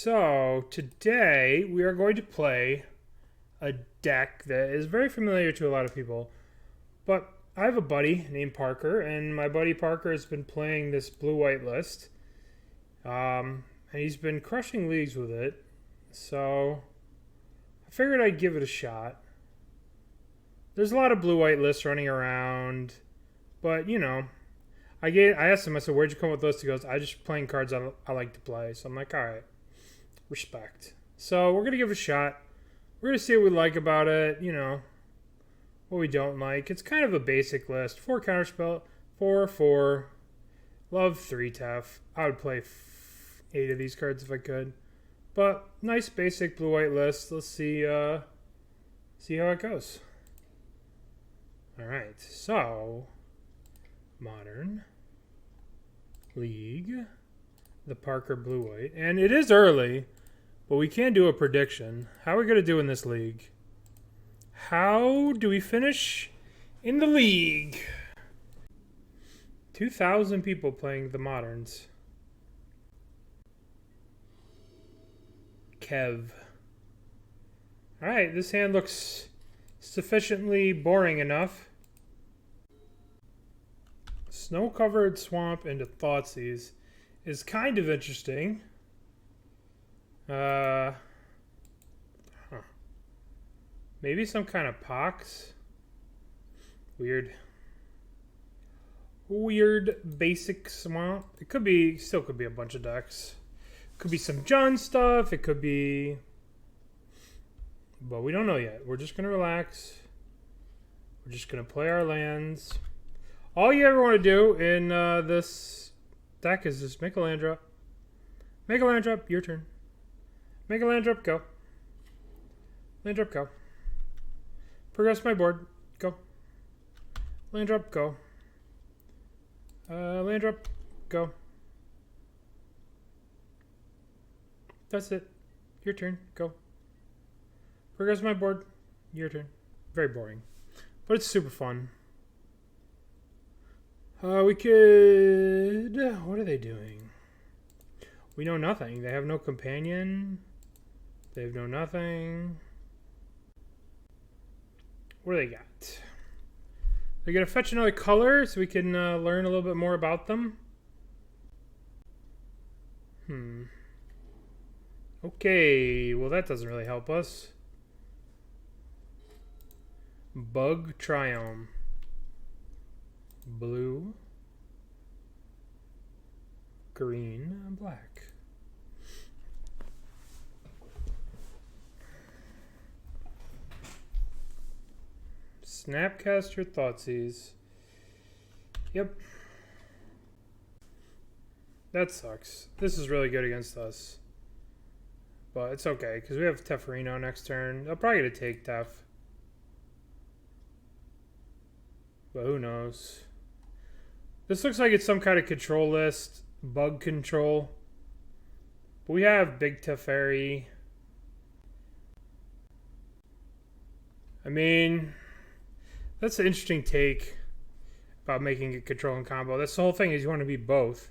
So today we are going to play a deck that is very familiar to a lot of people. But I have a buddy named Parker, and my buddy Parker has been playing this blue-white list. And he's been crushing leagues with it. So I figured I'd give it a shot. There's a lot of blue-white lists running around, but you know, I asked him, I said, where'd you come up with this? He goes, I just playing cards I like to play. So I'm like, all right, respect. So we're going to give it a shot. We're going to see what we like about it, you know, what we don't like. It's kind of a basic list. 4 counterspell, 4, love 3 Tef. I would play 8 of these cards if I could. But nice basic blue-white list. Let's see how it goes. All right, so Modern League, the Parker blue-white, and it is early, but we can do a prediction. How are we going to do in this league? How do we finish in the league? 2,000 people playing the Moderns. Kev. All right, this hand looks sufficiently boring enough. Snow-covered swamp into Thoughtseize is kind of interesting. Maybe some kind of pox. Weird basic swamp. It could be, still could be a bunch of decks. Could be some John stuff. It could be, but we don't know yet. We're just gonna relax. We're just gonna play our lands. All you ever want to do in this deck is just make a land drop. Make a land drop, your turn. Make a land drop, go. Land drop, go. Progress my board, go. Land drop, go. Land drop, go. That's it. Your turn, go. Progress my board, your turn. Very boring, but it's super fun. We could... What are they doing? We know nothing. They have no companion. They have no nothing. What do they got? They're going to fetch another color so we can learn a little bit more about them. Okay, well that doesn't really help us. Bug Triome. Blue, green, and black. Snapcaster Thoughtseize. Yep. That sucks. This is really good against us. But it's okay, because we have Teferino next turn. They'll probably get to take Tef. But who knows? This looks like it's some kind of control list. Bug control. But we have Big Teferi. I mean, that's an interesting take about making it control and combo. That's the whole thing, is you want to be both.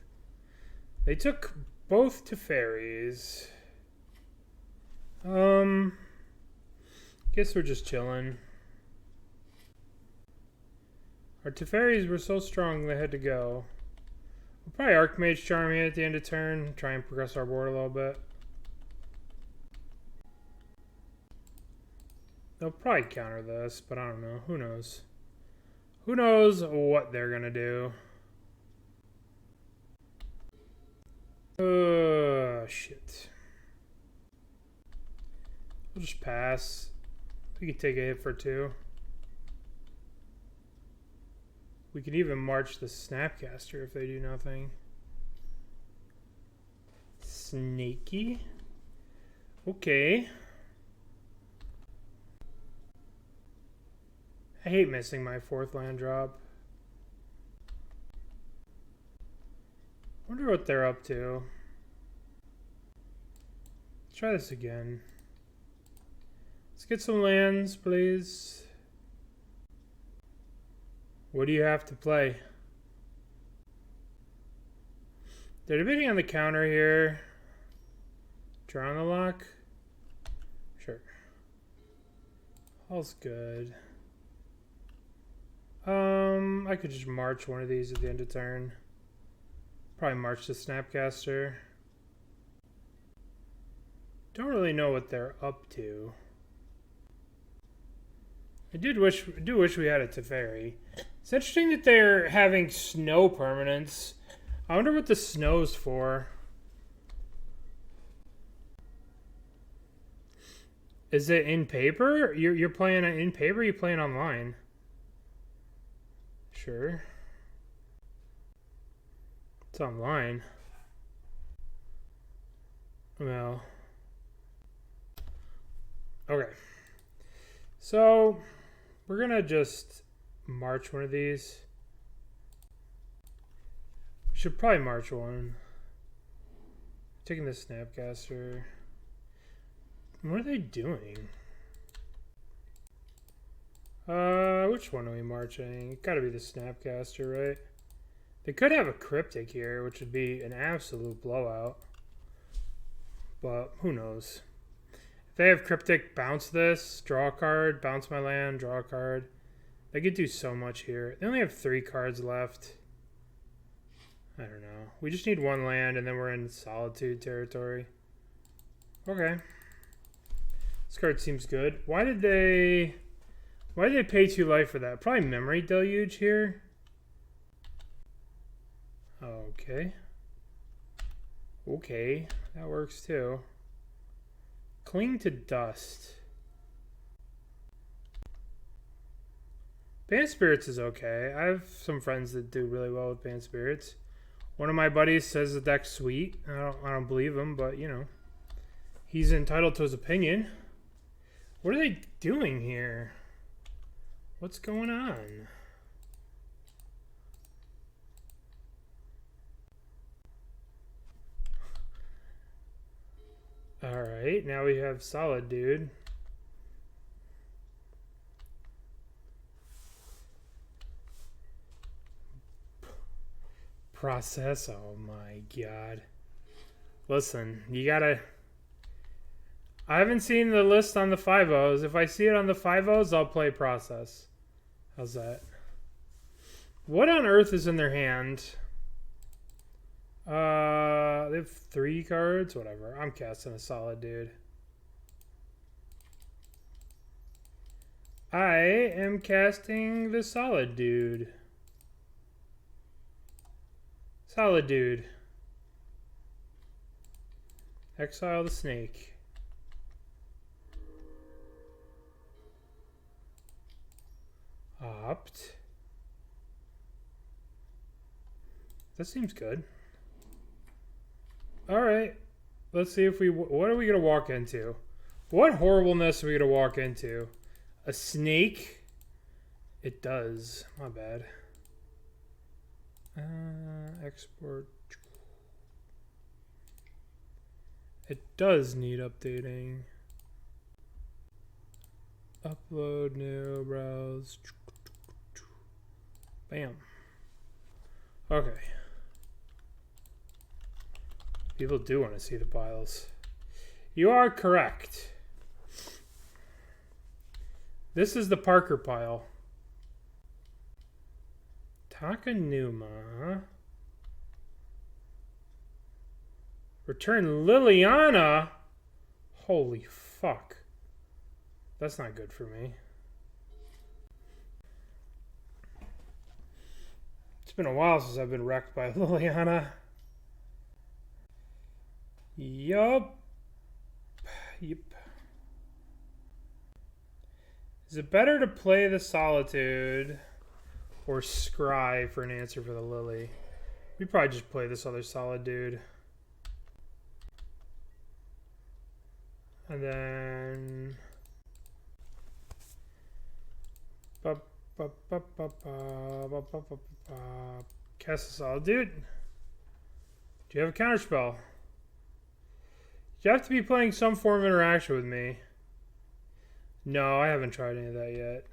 They took both Teferis. Guess we're just chilling. Our Teferis were so strong they had to go. We'll probably Archmage Charm here at the end of turn. Try and progress our board a little bit. They'll probably counter this, but I don't know. Who knows? Who knows what they're going to do? Shit. We'll just pass. We could take a hit for 2. We could even march the Snapcaster if they do nothing. Snaky. Okay. I hate missing my 4th land drop. Wonder what they're up to. Let's try this again. Let's get some lands, please. What do you have to play? They're debating on the counter here. Drown the lock? Sure. All's good. I could just march one of these at the end of turn. Probably march the Snapcaster. Don't really know what they're up to. I do wish we had a Teferi. It's interesting that they're having snow permanents. I wonder what the snow's for. Is it in paper? You're playing it in paper or you playing online? Sure. It's online. Well. Okay. So, we're gonna just march one of these. We should probably march one. Taking the Snapcaster. What are they doing? Which one are we marching? Gotta be the Snapcaster, right? They could have a Cryptic here, which would be an absolute blowout. But who knows? If they have Cryptic, bounce this, draw a card, bounce my land, draw a card. They could do so much here. They only have 3 cards left. I don't know. We just need 1 land and then we're in Solitude territory. Okay. This card seems good. Why did they pay 2 life for that? Probably Memory Deluge here. Okay. Okay. That works too. Cling to Dust. Band Spirits is okay. I have some friends that do really well with Band Spirits. One of my buddies says the deck's sweet. I don't believe him, but you know. He's entitled to his opinion. What are they doing here? What's going on? Alright, now we have Solid Dude. Process, oh my god. Listen, you gotta... I haven't seen the list on the 5-0s. If I see it on the 5-0s, I'll play Process. How's that? What on earth is in their hand? They have 3 cards? Whatever. I'm casting a Solid Dude. I am casting the Solid Dude. Solid Dude. Exile the Snake. Opt. That seems good. Alright. Let's see if we... What are we going to walk into? What horribleness are we going to walk into? A snake? It does. My bad. Export. It does need updating. Upload, new, browse. Bam. Okay. People do want to see the piles. You are correct. This is the Parker pile. Takanuma. Return Liliana. Holy fuck. That's not good for me. It's been a while since I've been wrecked by Liliana. Yup. Yep. Is it better to play the Solitude or Scry for an answer for the Lily? We probably just play this other Solid Dude. And then... Cast a Solid Dude. Do you have a counterspell? You have to be playing some form of interaction with me. No, I haven't tried any of that yet.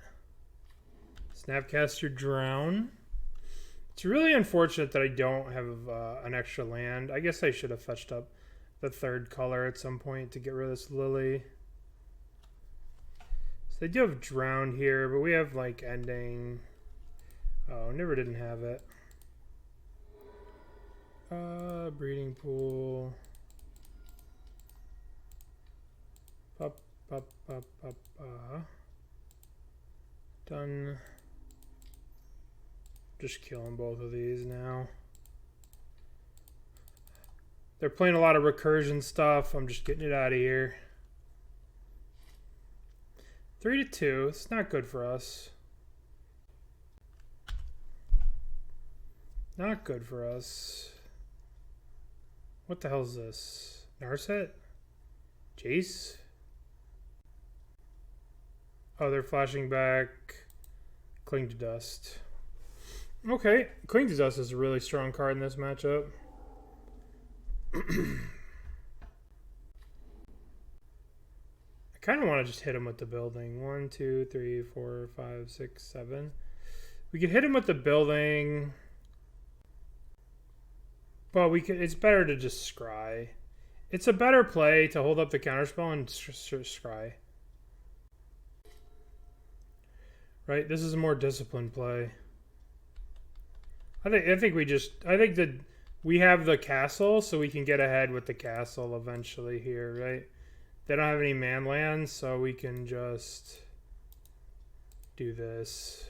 Snapcaster Drown. It's really unfortunate that I don't have an extra land. I guess I should have fetched up the third color at some point to get rid of this lily. So they do have drowned here, but we have like ending. Oh, never didn't have it. Breeding pool. Done. Just killing both of these now. They're playing a lot of recursion stuff. I'm just getting it out of here. 3-2. It's not good for us. Not good for us. What the hell is this? Narset? Jace? Oh, they're flashing back. Cling to Dust. Okay. Cling to Dust is a really strong card in this matchup. I kind of want to just hit him with the building. 1, 2, 3, 4, 5, 6, 7. We could hit him with the building. But we could. It's better to just scry. It's a better play to hold up the counterspell and scry. Right? This is a more disciplined play. I think that we have the castle, so we can get ahead with the castle eventually here, right? They don't have any man lands, so we can just do this.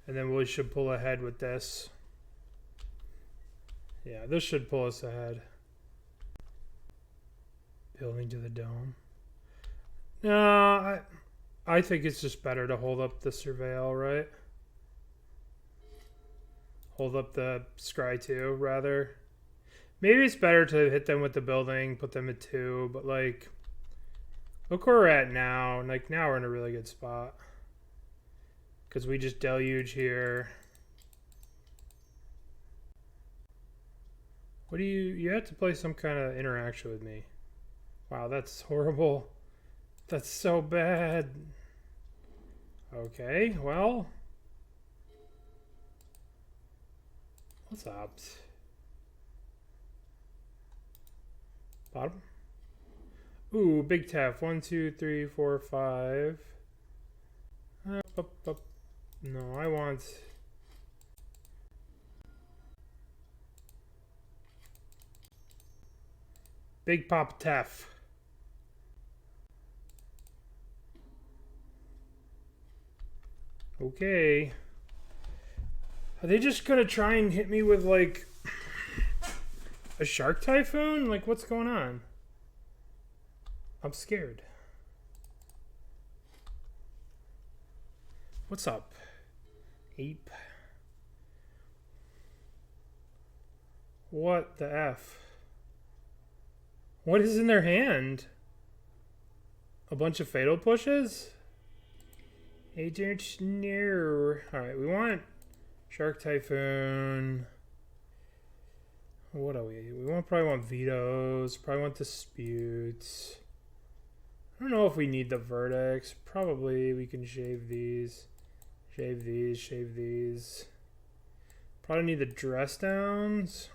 And then we should pull ahead with this. Yeah, this should pull us ahead. Building to the dome. No, I think it's just better to hold up the surveil, right? Hold up the scry too, rather. Maybe it's better to hit them with the building, put them at 2, but like, look where we're at now. Like, now we're in a really good spot. Because we just deluge here. What do you have to play some kind of interaction with me. Wow, that's horrible. That's so bad. Okay, well. What's up? Bottom. Ooh, big tap. 1, 2, 3, 4, 5. Up. No, I want. Big Pop Tef. Okay. Are they just gonna try and hit me with like a Shark Typhoon? Like, what's going on? I'm scared. What's up? Ape. What the F? What is in their hand? A bunch of fatal pushes? I don't know. Alright, we want Shark Typhoon. What do we probably want vetoes. Probably want disputes. I don't know if we need the verdicts. Probably we can shave these. Shave these. Probably need the dress downs.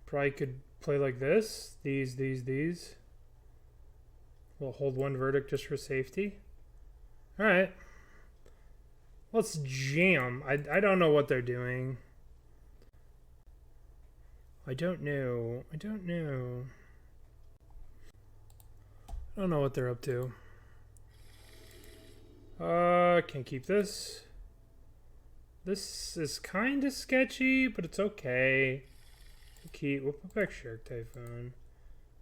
Probably could play like this. These. We'll hold one verdict just for safety. Alright. Let's jam. I don't know what they're doing. I don't know what they're up to. Can't keep this. This is kind of sketchy, but it's okay. We'll put back Shark Typhoon.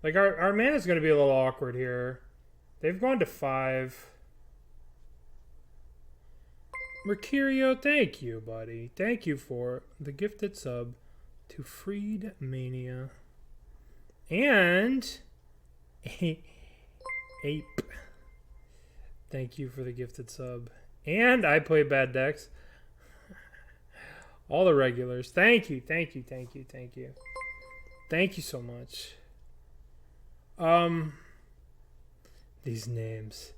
Like, our mana's going to be a little awkward here. They've gone to 5. Mercurio, thank you, buddy. Thank you for the gifted sub to Freed Mania. And Ape. Thank you for the gifted sub. And I play bad decks. All the regulars. Thank you. Thank you so much. These names.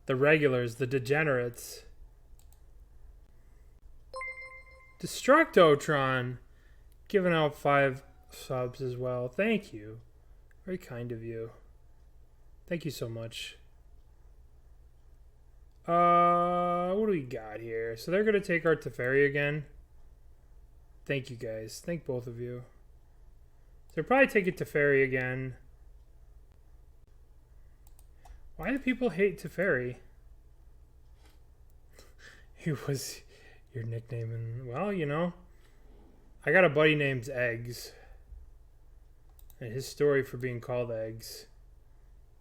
The regulars, the degenerates. Destructotron. giving out 5 subs as well. Thank you. Very kind of you. Thank you so much. What do we got here? So they're going to take our Teferi again. Thank you guys. Thank both of you. So they'll probably take it Teferi again. Why do people hate Teferi? Who was your nickname? And well, you know, I got a buddy named Eggs. And his story for being called Eggs.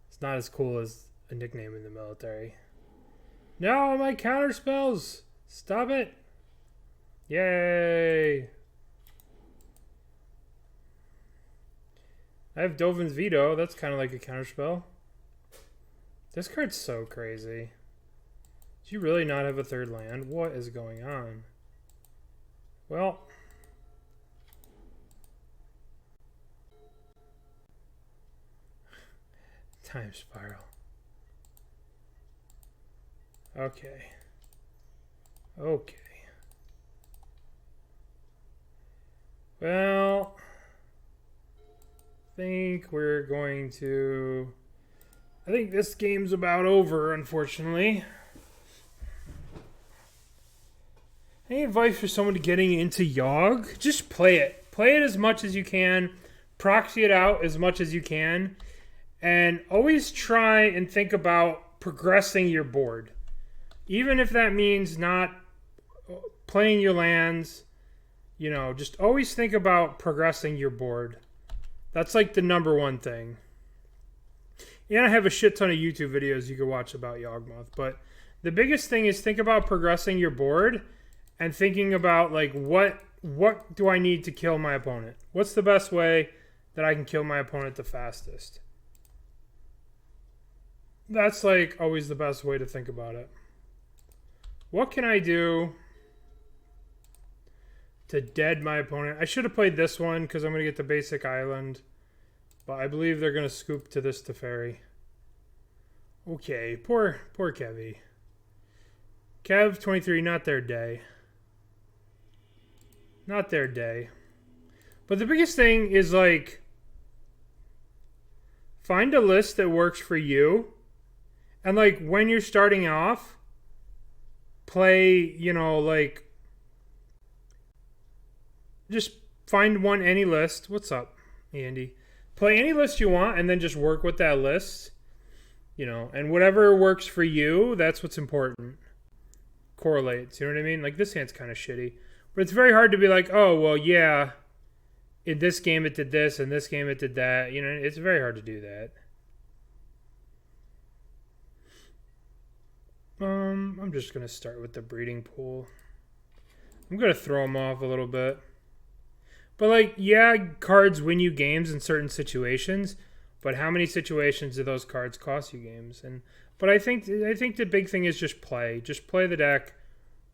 It's not as cool as a nickname in the military. No, my counter spells! Stop it! Yay! I have Dovin's Veto. That's kind of like a counterspell. This card's so crazy. Do you really not have a 3rd land? What is going on? Well... Time Spiral. Okay. Okay. Well... I think we're going to... I think this game's about over, unfortunately. Any advice for someone getting into Yogg? Just play it. Play it as much as you can. Proxy it out as much as you can. And always try and think about progressing your board. Even if that means not playing your lands, you know, just always think about progressing your board. That's like the #1 thing. And I have a shit ton of YouTube videos you can watch about Yawgmoth. But the biggest thing is think about progressing your board and thinking about, like, what do I need to kill my opponent? What's the best way that I can kill my opponent the fastest? That's, like, always the best way to think about it. What can I do to dead my opponent? I should have played this one because I'm going to get the basic island. But I believe they're going to scoop to this Teferi. Okay, poor Kevy. Kev, 23, not their day. Not their day. But the biggest thing is, like, find a list that works for you. And, like, when you're starting off, play, you know, like, just find any list. What's up, Andy? Play any list you want and then just work with that list. You know, and whatever works for you, that's what's important. Correlates, you know what I mean? Like, this hand's kind of shitty. But it's very hard to be like, oh, well, yeah, in this game it did this, in this game it did that. You know, it's very hard to do that. I'm just going to start with the breeding pool. I'm going to throw them off a little bit. But, like, yeah, cards win you games in certain situations, but how many situations do those cards cost you games? But I think the big thing is just play. Just play the deck.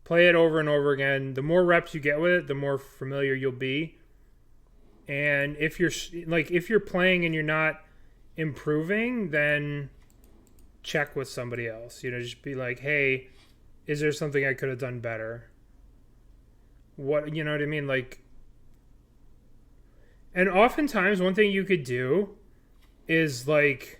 Play it over and over again. The more reps you get with it, the more familiar you'll be. And if you're playing and you're not improving, then check with somebody else. You know, just be like, hey, is there something I could have done better? What, you know what I mean? Like, and oftentimes one thing you could do is, like,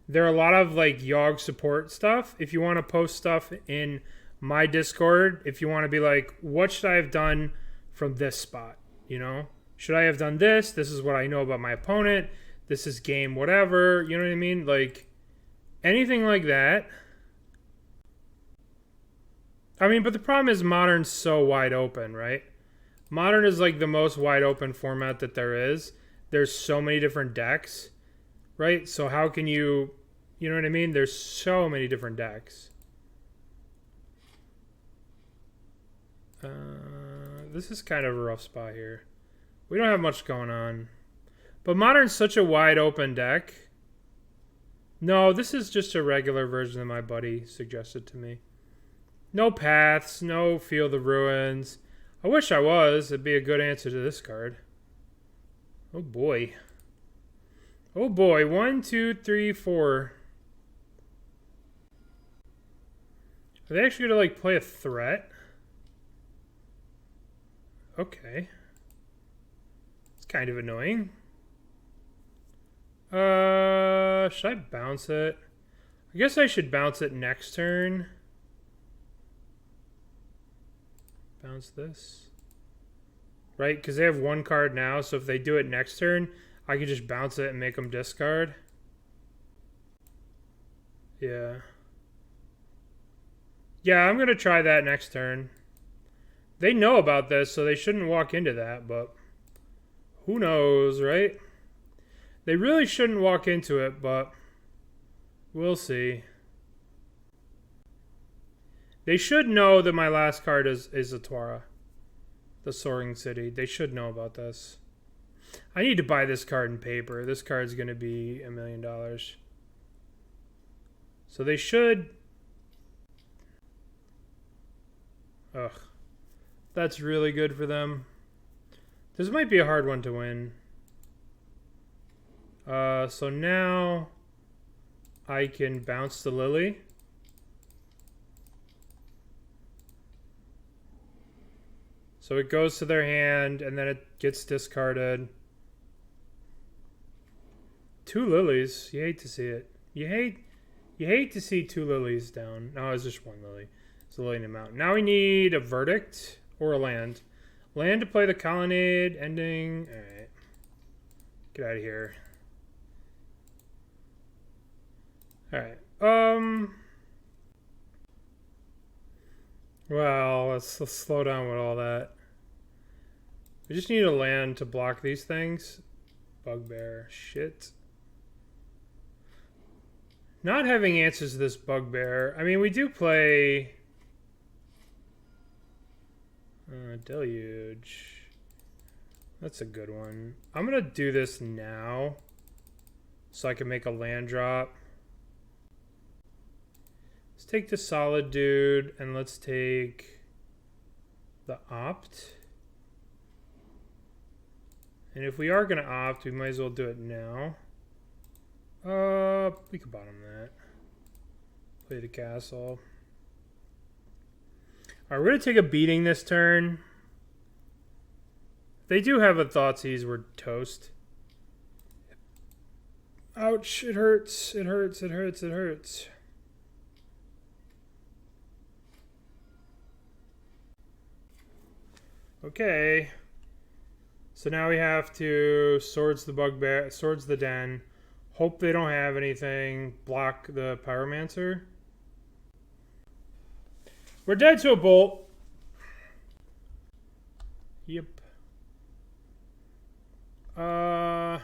there are a lot of, like, Yogg support stuff. If you want to post stuff in my Discord, if you want to be like, what should I have done from this spot? You know, should I have done this? This is what I know about my opponent. This is game whatever. You know what I mean? Like, anything like that. I mean, but the problem is Modern's so wide open, right? Modern is, like, the most wide open format that there is. There's so many different decks, right? So how can you know what I mean? There's so many different decks. This is kind of a rough spot here. We don't have much going on. But Modern's such a wide open deck. No, this is just a regular version that my buddy suggested to me. No paths, no Feel the Ruins. I wish I was. It'd be a good answer to this card. Oh boy. Oh boy. 1, 2, 3, 4. Are they actually going to, like, play a threat? Okay. kind of annoying. Should I bounce it? I guess I should bounce it next turn. Bounce this. Right? Because they have one card now, so if they do it next turn, I can just bounce it and make them discard. Yeah. Yeah, I'm going to try that next turn. They know about this, so they shouldn't walk into that, but who knows, right? They really shouldn't walk into it, but we'll see. They should know that my last card is Zatwara, the Soaring City. They should know about this. I need to buy this card in paper. This card's going to be $1 million. So they should... Ugh. That's really good for them. This might be a hard one to win. So now I can bounce the Lily. So it goes to their hand and then it gets discarded. 2 lilies. You hate to see it. You hate to see 2 lilies down. No, it's just 1 lily. It's a lily in the mountain. Now we need a verdict or a land. Land to play the colonnade, ending. Alright. Get out of here. Alright. Well, let's slow down with all that. We just need a land to block these things. Bugbear. Shit. Not having answers to this bugbear. I mean, we do play... Deluge. That's a good one. I'm going to do this now so I can make a land drop. Let's take the solid dude and let's take the opt. And if we are going to opt, we might as well do it now. We could bottom that. Play the castle. Alright, we're going to take a beating this turn. They do have a Thoughtseize, we're toast. Ouch, it hurts, it hurts, it hurts, it hurts. Okay. So now we have to swords the bugbear, swords the den. Hope they don't have anything. Block the pyromancer. We're dead to a bolt. Yep. I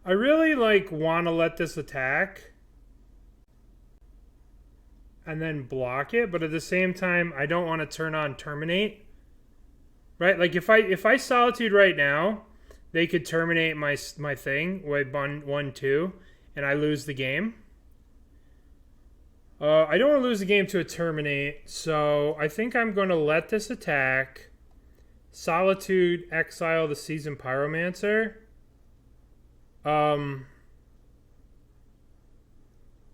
really want to let this attack and then block it, but at the same time I don't want to turn on terminate. Right? Like if I solitude right now, they could terminate my thing with 1-2 and I lose the game. I don't want to lose the game to a terminate, so I think I'm going to let this attack. Solitude, exile the Seasoned Pyromancer.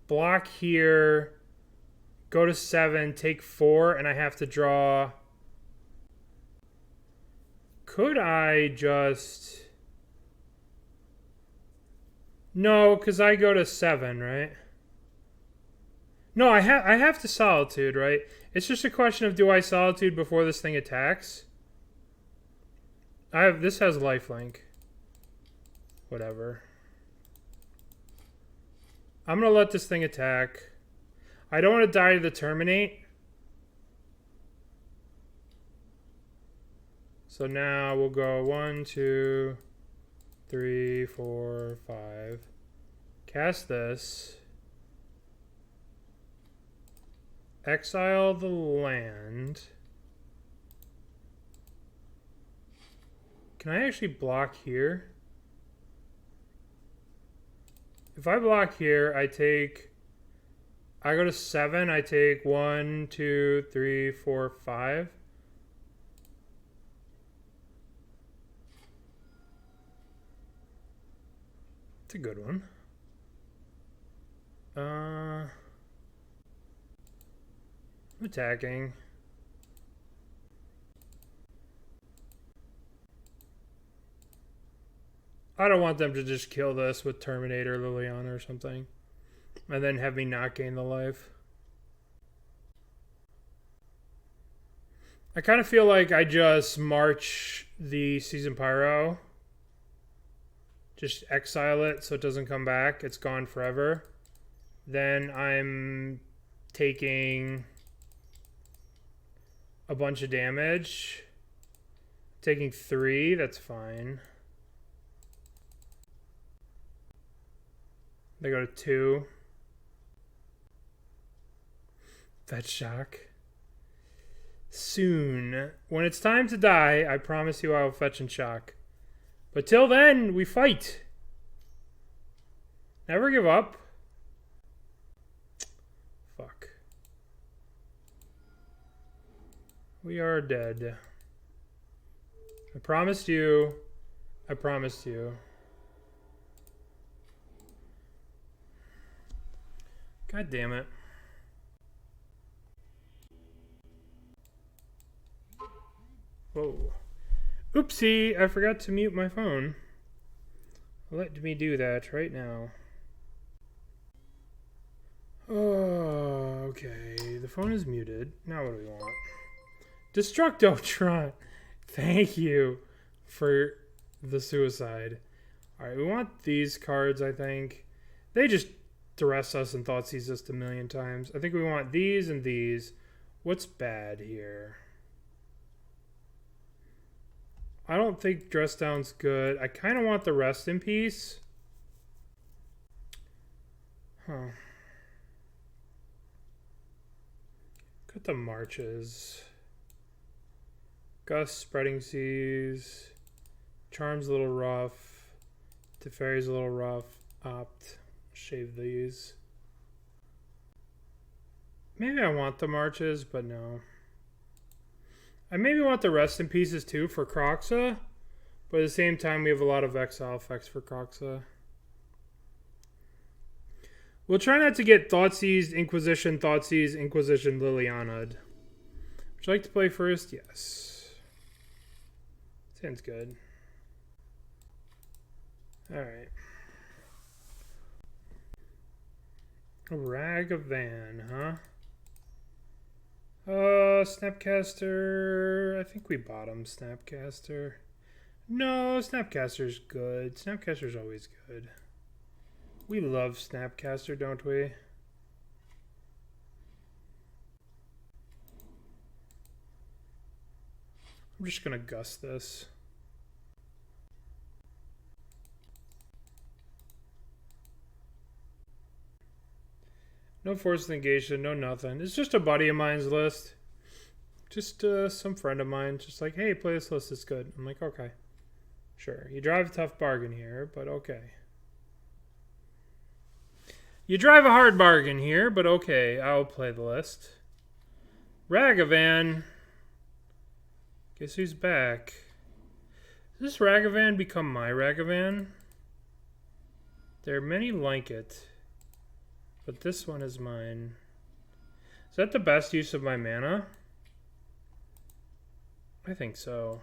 Block here. Go to 7, take 4, and I have to draw. Could I just... No, because I go to 7, right? No, I have to solitude, right? It's just a question of do I solitude before this thing attacks? This has lifelink. Whatever. I'm gonna let this thing attack. I don't want to die to the terminate. So now we'll go 1, 2, 3, 4, 5. Cast this. Exile the land. Can I actually block here? If I block here, I go to 7, I take 1, 2, 3, 4, 5. It's a good one. I'm attacking. I don't want them to just kill this with Terminator Liliana or something. And then have me not gain the life. I kind of feel like I just march the Season Pyro. Just exile it so it doesn't come back. It's gone forever. Then I'm taking a bunch of damage. Taking 3, that's fine. They go to 2. Fetch shock. Soon. When it's time to die, I promise you I will fetch and shock. But till then, we fight. Never give up. Fuck. We are dead. I promised you. I promised you. God damn it. Whoa. Oopsie, I forgot to mute my phone. Let me do that right now. Oh, okay. The phone is muted. Now what do we want? Destructotron. Thank you for the suicide. Alright, we want these cards, I think. They just duress us and thought seize us a million times. I think we want these and these. What's bad here? I don't think dress down's good. I kind of want the rest in peace. Huh. Cut the marches. Gust, spreading seas. Charm's a little rough. Teferi's a little rough. Opt. Shave these. Maybe I want the marches, but no. I maybe want the rest in pieces too for Croxa, but at the same time we have a lot of exile effects for Croxa. We'll try not to get Thoughtseize, Inquisition, Liliana'd. Would you like to play first? Yes. Sounds good. Alright. Ragavan, huh? Snapcaster. I think we bottom Snapcaster. No, Snapcaster's good. Snapcaster's always good. We love Snapcaster, don't we? I'm just gonna gust this. No forced negation, no nothing. It's just a buddy of mine's list. Just some friend of mine. Just like, hey, play this list, it's good. I'm like, okay. Sure. You drive a tough bargain here, but okay. You drive a hard bargain here, but okay. I'll play the list. Ragavan. Guess who's back? Does this Ragavan become my Ragavan? There are many like it. But this one is mine. Is that the best use of my mana? I think so.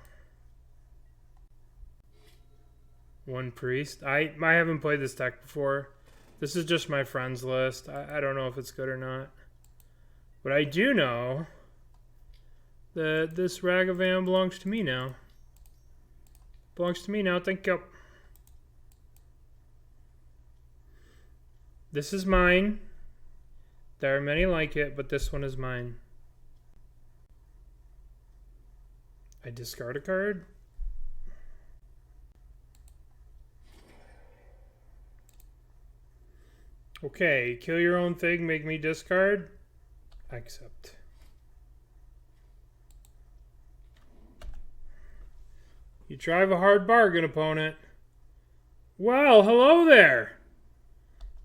One priest. I haven't played this deck before. This is just my friend's list. I don't know if it's good or not. But I do know that this Ragavan belongs to me now. Belongs to me now. Thank you. This is mine. There are many like it, but this one is mine. I discard a card. Okay, kill your own thing, make me discard. I accept. You drive a hard bargain, opponent. Well, hello there.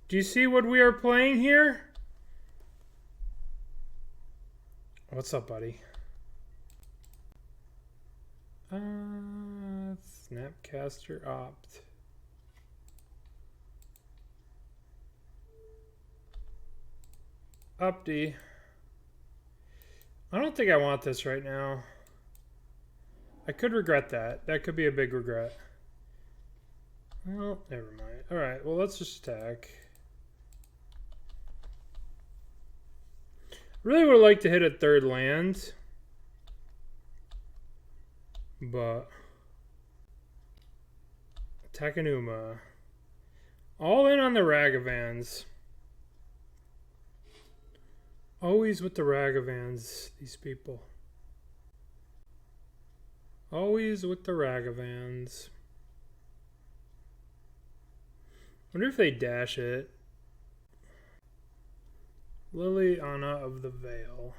Do you see what we are playing here? What's up, buddy? Snapcaster opt. Opti. I don't think I want this right now. I could regret that. That could be a big regret. Well, never mind. Alright, well, let's just attack. Really would like to hit a third land. But Takanuma. All in on the Ragavans. Always with the Ragavans, these people. Always with the Ragavans. Wonder if they dash it. Liliana of the Veil.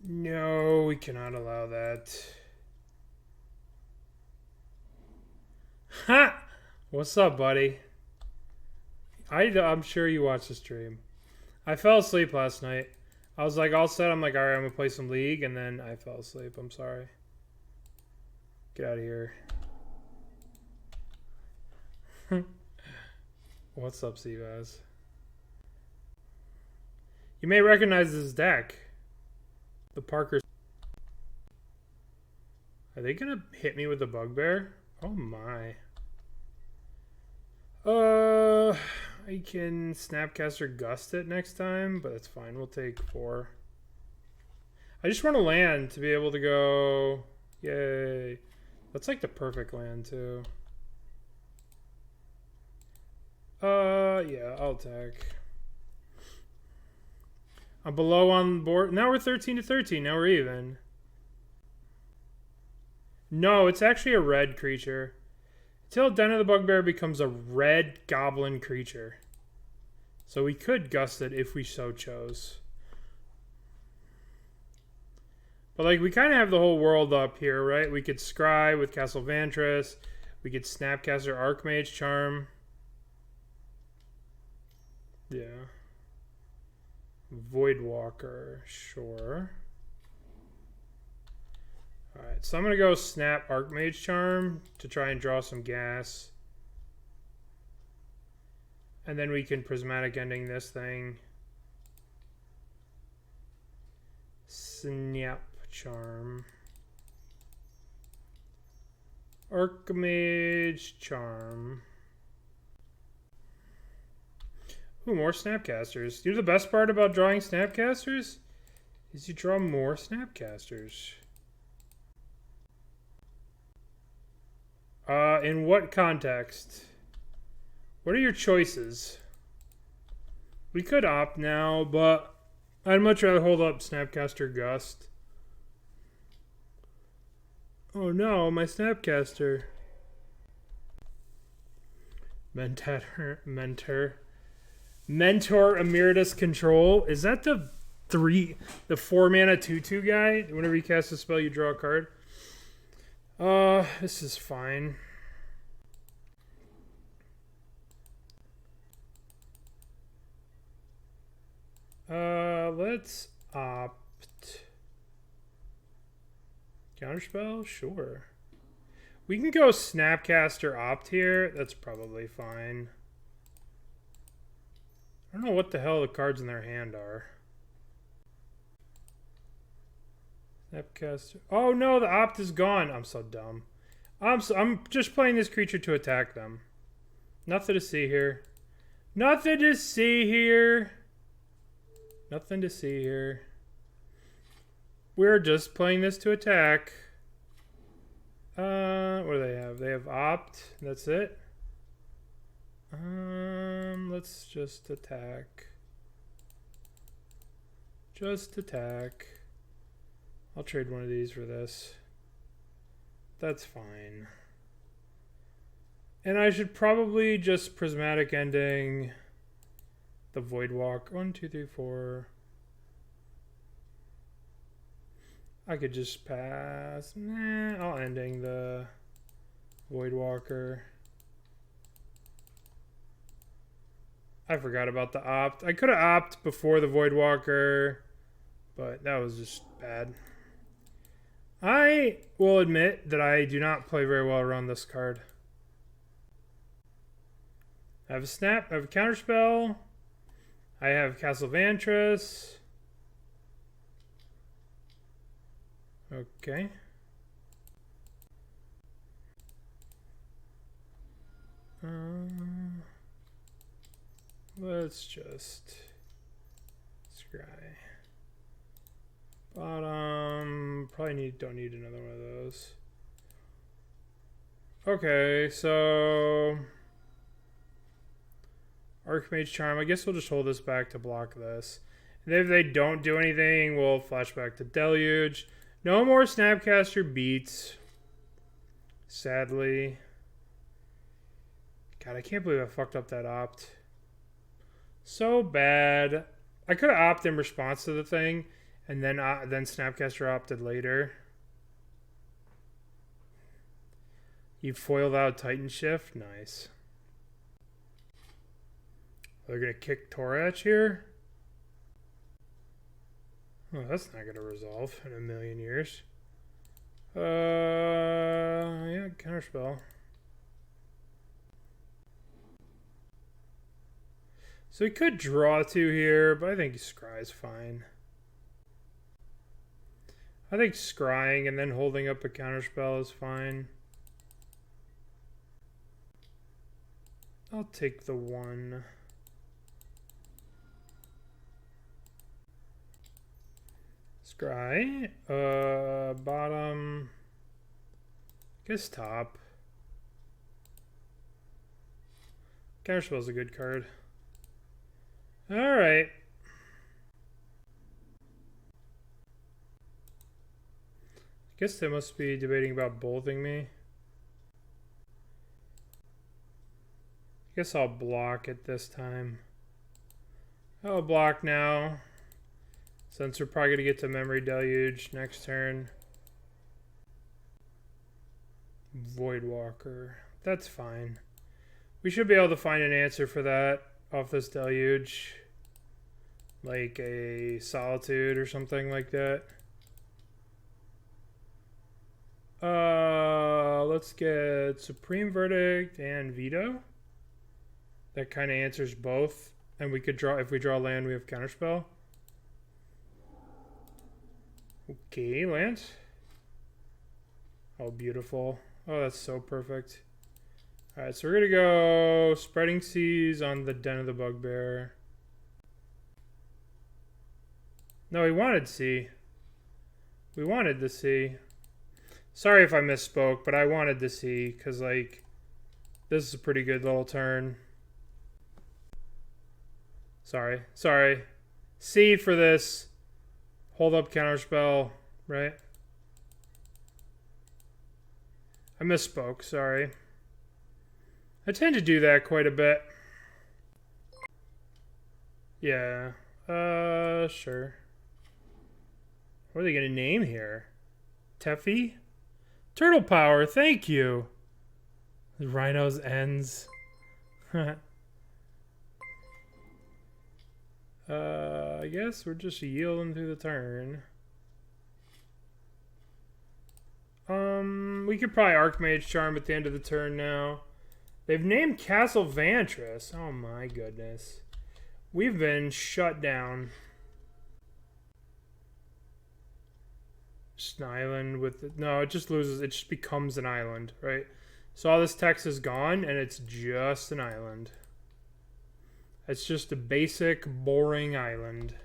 No, we cannot allow that. Ha! What's up, buddy? I'm sure you watched the stream. I fell asleep last night. I was like all set. I'm like, alright, I'm gonna play some League, and then I fell asleep. I'm sorry. Get out of here. What's up, Seabaz? You may recognize this deck. The Parkers. Are they gonna hit me with the Bugbear? Oh my. I can Snapcaster Gust it next time, but that's fine. We'll take 4. I just want a land to be able to go. Yay. That's like the perfect land too. Yeah, I'll attack. I'm below on board. Now we're 13 to 13. Now we're even. No, it's actually a red creature. Until Den of the Bugbear becomes a red goblin creature. So we could gust it if we so chose. But like we kind of have the whole world up here, right? We could scry with Castle Vantress. We could Snapcaster Archmage Charm. Yeah. Voidwalker, sure. Alright, so I'm going to go Snap Archmage Charm to try and draw some gas. And then we can Prismatic Ending this thing. Snap Charm. Archmage Charm. Ooh, more Snapcasters. You know the best part about drawing Snapcasters? Is you draw more Snapcasters. In what context? What are your choices? We could opt now, but I'd much rather hold up Snapcaster Gust. Oh no, my Snapcaster. Mentor Emeritus Control. Is that the 4 mana 2/2 guy? Whenever you cast a spell, you draw a card. This is fine. Let's opt. Counterspell? Sure. We can go Snapcaster opt here. That's probably fine. I don't know what the hell the cards in their hand are. Snapcaster. Oh no, the opt is gone. I'm so dumb. I'm just playing this creature to attack them. Nothing to see here. Nothing to see here. Nothing to see here. We're just playing this to attack. What do they have? They have opt. That's it. Let's just attack. Just attack. I'll trade one of these for this. That's fine. And I should probably just Prismatic Ending the Voidwalk. 1, 2, 3, 4. I could just pass. Nah, I'll ending the Voidwalker. I forgot about the opt. I could have opt before the Voidwalker, but that was just bad. I will admit that I do not play very well around this card. I have a snap, I have a counterspell. I have Castle Vantress. Okay. Let's just scry. Bottom. Probably don't need another one of those. Okay, so Archmage Charm. I guess we'll just hold this back to block this. And if they don't do anything, we'll flash back to Deluge. No more Snapcaster Beats. Sadly. God, I can't believe I fucked up that opt. So bad. I could have opted in response to the thing, and then Snapcaster opted later. You foiled out Titan Shift? Nice. They're going to kick Torach here? Oh, that's not going to resolve in a million years. Yeah, counterspell. So he could draw 2 here, but I think scry's fine. I think scrying and then holding up a counterspell is fine. I'll take the 1. Scry. Bottom. I guess top. Counterspell's a good card. Alright. I guess they must be debating about bolting me. I guess I'll block it this time. I'll block now, since we're probably going to get to Memory Deluge next turn. Voidwalker. That's fine. We should be able to find an answer for that off this Deluge. Like a Solitude or something like that. Let's get Supreme Verdict and Veto. That kind of answers both. And we could draw, if we draw land, we have Counterspell. Okay, land. Oh, beautiful. Oh, that's so perfect. Alright, so we're going to go Spreading Seas on the Den of the Bugbear. No, we wanted C. We wanted the C. Sorry if I misspoke, but I wanted the C, because, like, this is a pretty good little turn. Sorry. C for this. Hold up counterspell, right? I misspoke, sorry. I tend to do that quite a bit. Yeah. Sure. What are they going to name here? Teffy? Turtle Power, thank you. The Rhino's ends. I guess we're just yielding through the turn. We could probably Archmage Charm at the end of the turn now. They've named Castle Vantress. Oh my goodness. We've been shut down. Just an island with... No, it just loses. It just becomes an island, right? So all this text is gone, and it's just an island. It's just a basic, boring island.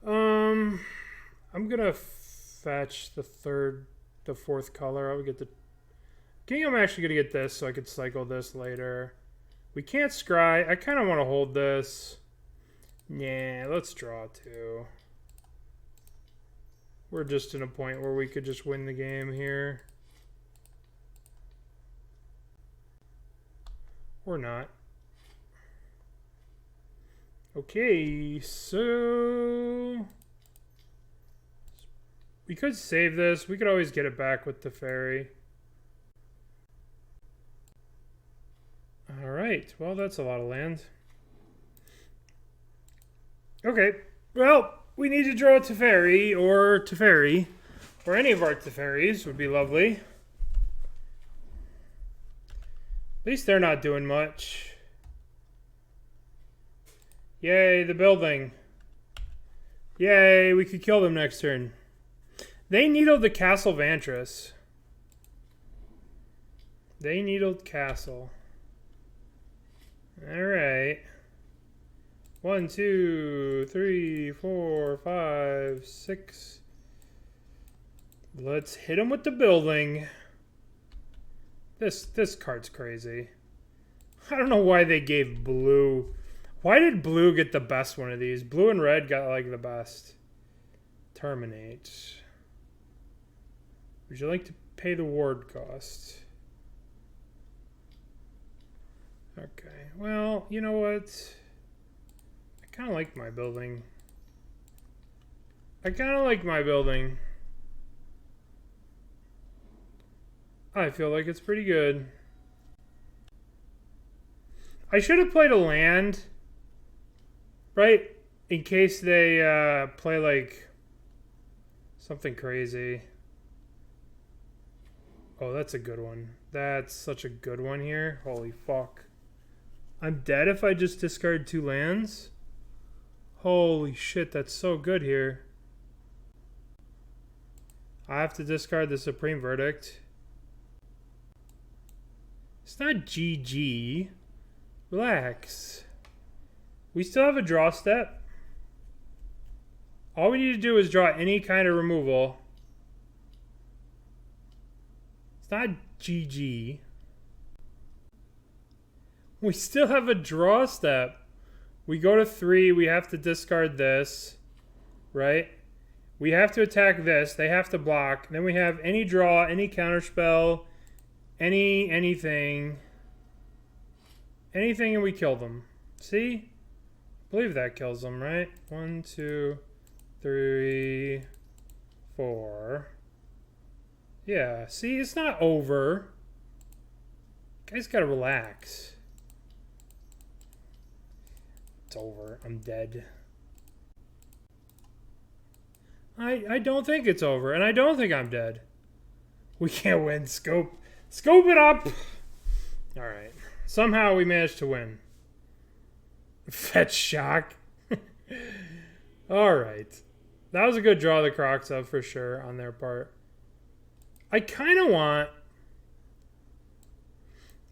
I'm gonna fetch the 4th color. I'll get the... I think I'm actually gonna get this so I could cycle this later. We can't scry. I kind of want to hold this. Nah, let's draw 2. We're just in a point where we could just win the game here. Or not. Okay, so... we could save this. We could always get it back with the fairy. Alright, well, that's a lot of land. Okay, well, we need to draw Teferi, or Teferi, or any of our Teferis would be lovely. At least they're not doing much. Yay, the building. Yay, we could kill them next turn. They needled the Castle Vantress. They needled castle. Alright. 1, 2, 3, 4, 5, 6. Let's hit him with the building. This card's crazy. I don't know why they gave blue. Why did blue get the best one of these? Blue and red got like the best. Terminate. Would you like to pay the ward cost? Okay. Well, you know what? I kind of like my building. I feel like it's pretty good. I should have played a land, right? In case they play like something crazy. Oh, that's a good one. That's such a good one here. Holy fuck. I'm dead if I just discard 2 lands? Holy shit, that's so good here. I have to discard the Supreme Verdict. It's not GG. Relax. We still have a draw step. All we need to do is draw any kind of removal. It's not GG. We still have a draw step. We go to 3. We have to discard this. Right? We have to attack this. They have to block. Then we have any draw, any counterspell, anything. Anything and we kill them. See? I believe that kills them, right? 1, 2, 3, 4. Yeah, see, it's not over. Guys gotta relax. It's over. I'm dead. I don't think it's over, and I don't think I'm dead. We can't win. Scope it up! Alright. Somehow we managed to win. Fetch shock. Alright. That was a good draw the Crocs of for sure on their part. I kind of want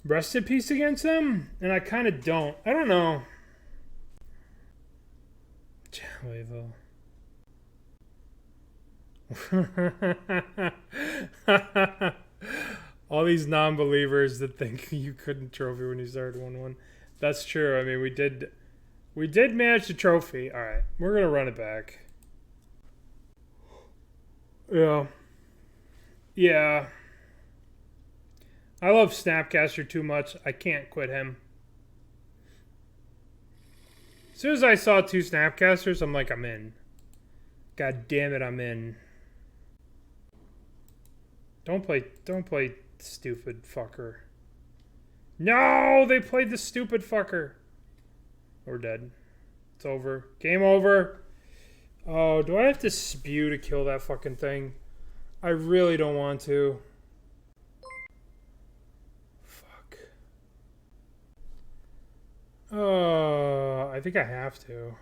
Rest in Peace against them, and I kind of don't. I don't know. Challevo. All these non-believers that think you couldn't trophy when you started 1-1. That's true. I mean, we did manage the trophy. All right, we're gonna run it back. Yeah. I love Snapcaster too much. I can't quit him. As soon as I saw 2 Snapcasters, I'm like, I'm in. God damn it, I'm in. Don't play stupid fucker. No, they played the stupid fucker. We're dead. It's over. Game over. Oh, do I have to spew to kill that fucking thing? I really don't want to. Fuck. I think I have to.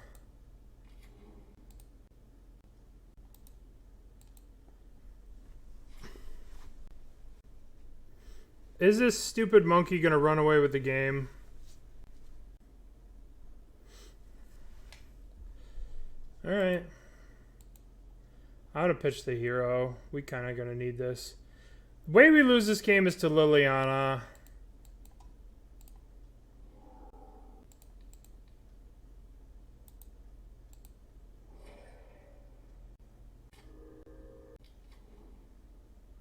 Is this stupid monkey gonna run away with the game? Alright. I ought to pitch the hero. We kind of gonna need this. The way we lose this game is to Liliana.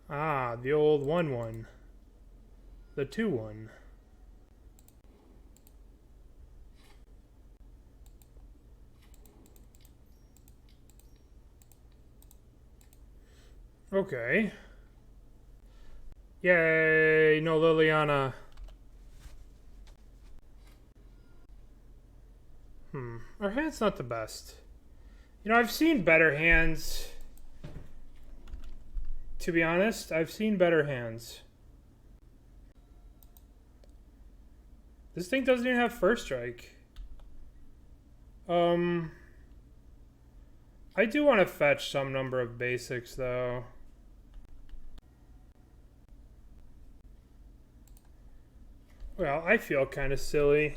Ah, the old 1-1. The 2-1. Okay. Yay, no Liliana. Our hand's not the best. You know, I've seen better hands. To be honest, I've seen better hands. This thing doesn't even have first strike. I do want to fetch some number of basics, though. Well, I feel kind of silly.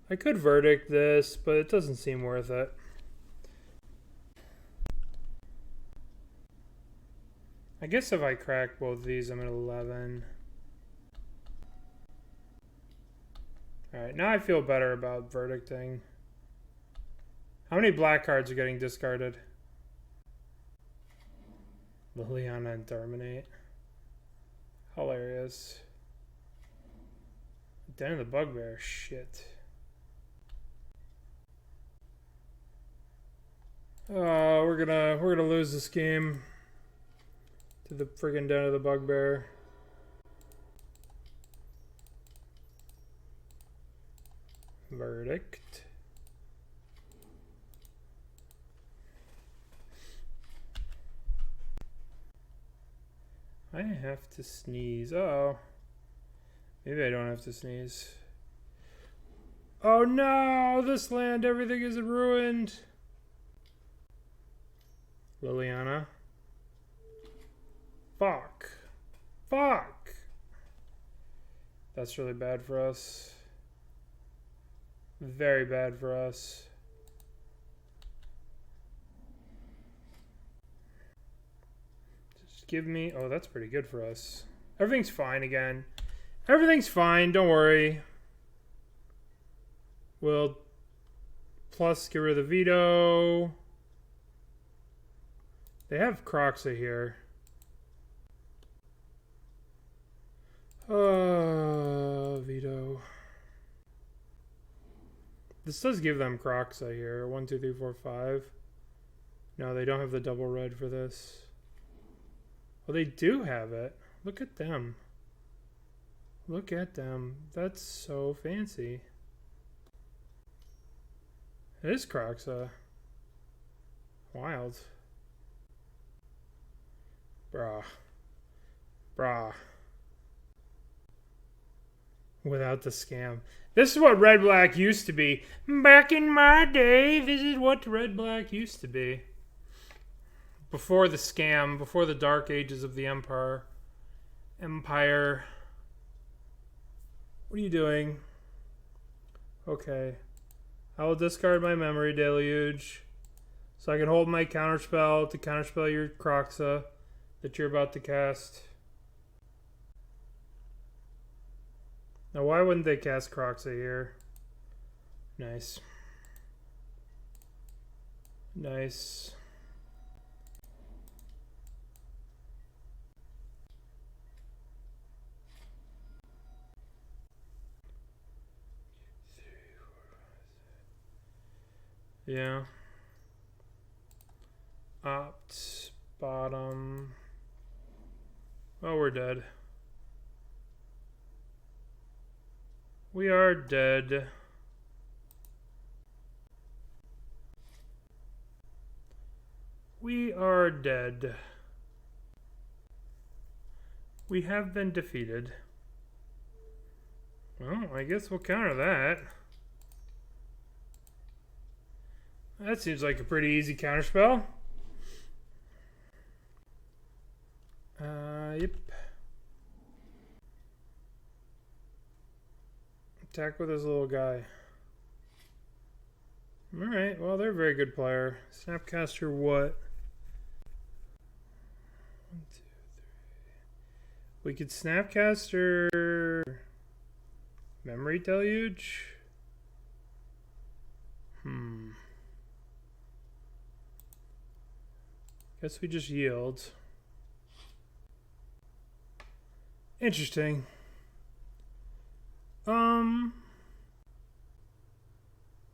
I could verdict this, but it doesn't seem worth it. I guess if I crack both of these, I'm at 11. Alright, now I feel better about verdicting. How many black cards are getting discarded? Liliana and Terminate. Hilarious. Den of the Bugbear. Shit. Oh, we're gonna lose this game to the friggin' Den of the Bugbear. Verdict. I have to sneeze. Uh-oh. Maybe I don't have to sneeze. Oh no! This land, everything is ruined! Liliana. Fuck. Fuck! That's really bad for us. Very bad for us. Just give me... Oh, that's pretty good for us. Everything's fine again. Everything's fine, don't worry. We'll plus get rid of the veto. They have Croxa here. Veto. This does give them Croxa here. 1, 2, 3, 4, 5. No, they don't have the double red for this. Well, they do have it. Look at them. Look at them. That's so fancy. It is Croxa. Wild. Brah. Brah. Without the scam. This is what red-black used to be. Back in my day, this is what red-black used to be. Before the scam, before the dark ages of the Empire. Empire. What are you doing? Okay. I will discard my memory deluge. So I can hold my counterspell to counterspell your Croxa that you're about to cast. Now, why wouldn't they cast Croxa here? Nice. Nice. Yeah. Opt. Bottom. Oh, we're dead. We are dead. We are dead. We have been defeated. Well, I guess we'll counter that. That seems like a pretty easy counterspell. Yep. Attack with this little guy. Alright, well, they're a very good player. Snapcaster what? 1, 2, 3. We could Snapcaster Memory Deluge? Guess we just yield. Interesting.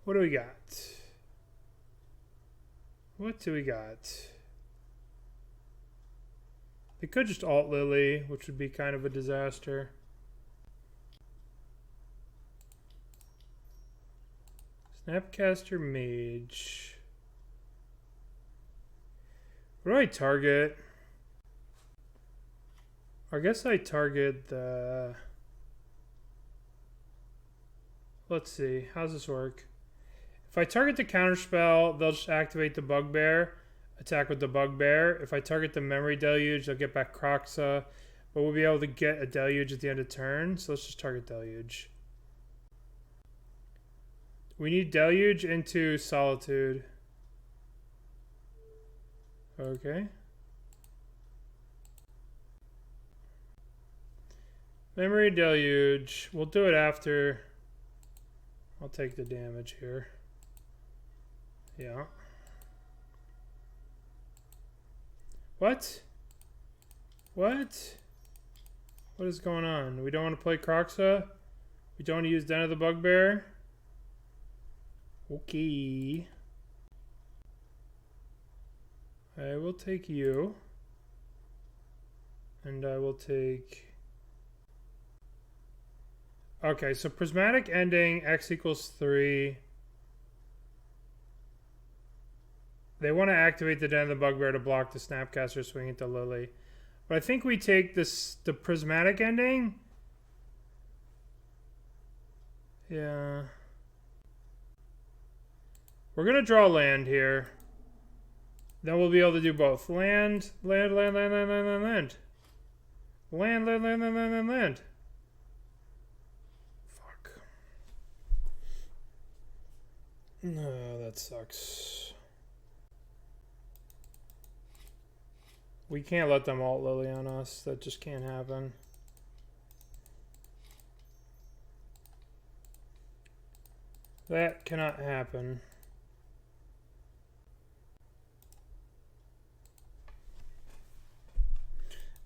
What do we got? What do we got? They could just alt Lily, which would be kind of a disaster. Snapcaster Mage. What do I target? I guess I target the... Let's see. How's this work? If I target the counterspell, they'll just activate the Bugbear. Attack with the Bugbear. If I target the Memory Deluge, they'll get back Croxa. but we'll be able to get a deluge at the end of turn. So let's just target deluge. We need deluge into solitude. Okay. Memory deluge. We'll do it after. I'll take the damage here. Yeah. What? What? What is going on? We don't want to play Kroxa? We don't want to use Den of the Bugbear? Okay. I will take you. And I will take... Okay, so prismatic ending, X equals 3. They want to activate the Den of the Bugbear to block the Snapcaster swing into Lily. But I think we take the prismatic ending. Yeah. We're going to draw land here. Then we'll be able to do both. Land, land, land, land, land, land, land, land. Land, land, land, land, land, land, land. Fuck. No, that sucks. We can't let them alt Lily on us. That just can't happen. That cannot happen.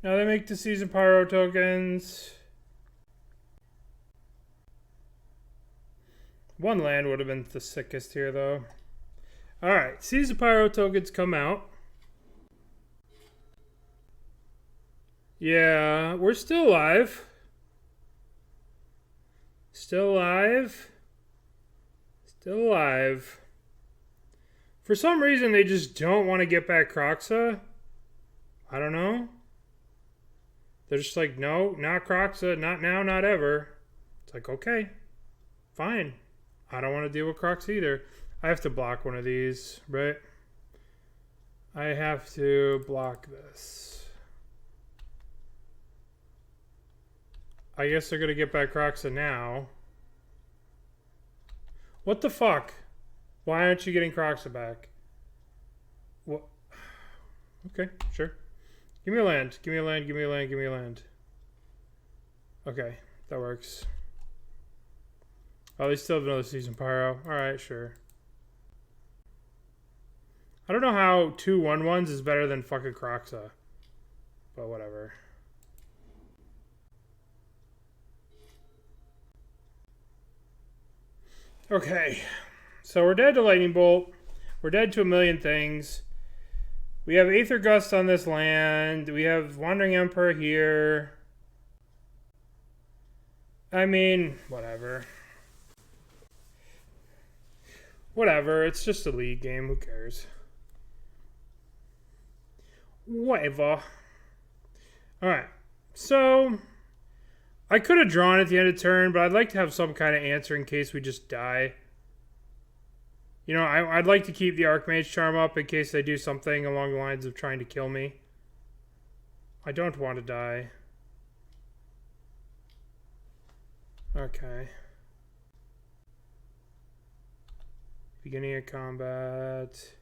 Now they make the Season Pyro tokens. One land would have been the sickest here, though. Alright, Season Pyro tokens come out. Yeah, we're still alive. Still alive. Still alive. For some reason, they just don't want to get back Kroxa. I don't know. They're just like, no, not Kroxa, not now, not ever. It's like, okay, fine. I don't want to deal with Kroxa either. I have to block one of these, right? I have to block this. I guess they're going to get back Kroxa now. What the fuck? Why aren't you getting Kroxa back? What? Okay, sure. Give me a land. Give me a land. Give me a land. Give me a land. Okay, that works. Oh, they still have another Season Pyro. Alright, sure. I don't know how 2 1/1s is better than fucking Kroxa. But whatever. Okay. So we're dead to Lightning Bolt. We're dead to a million things. We have Aether Gust on this land. We have Wandering Emperor here. I mean, whatever. Whatever. It's just a league game. Who cares? Whatever. Alright. So, I could have drawn at the end of turn, but I'd like to have some kind of answer in case we just die. You know, I'd like to keep the Archmage Charm up in case they do something along the lines of trying to kill me. I don't want to die. Okay. Beginning of combat.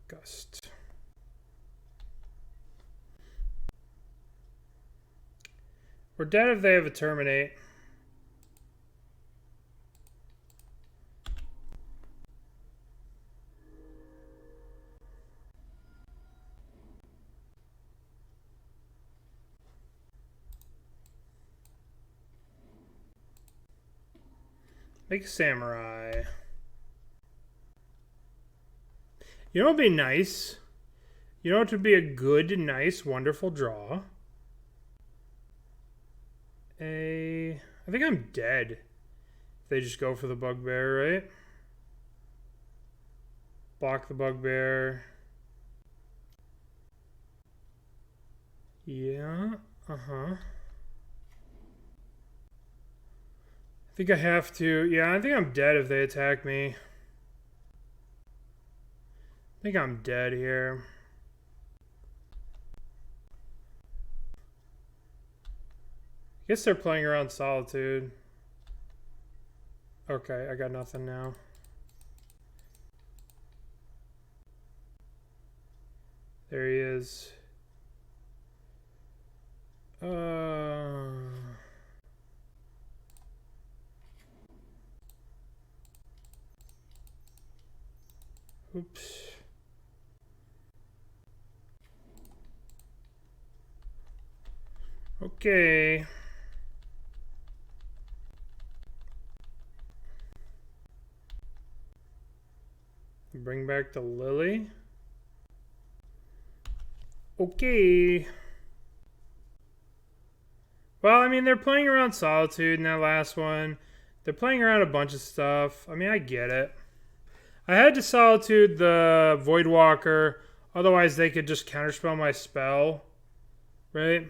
Gust. We're dead if they have a Terminate. Make a Samurai. You know what would be nice? You know what would be a good, nice, wonderful draw? I think I'm dead. If they just go for the Bugbear, right? Block the Bugbear. Yeah, uh-huh. I think I have to. Yeah, I think I'm dead if they attack me. I think I'm dead here. Guess they're playing around Solitude. Okay, I got nothing now. There he is. Oops. Okay. Bring back the Lily. Okay. Well, I mean, they're playing around Solitude in that last one. They're playing around a bunch of stuff. I mean, I get it. I had to Solitude the Voidwalker. Otherwise, they could just counterspell my spell. Right?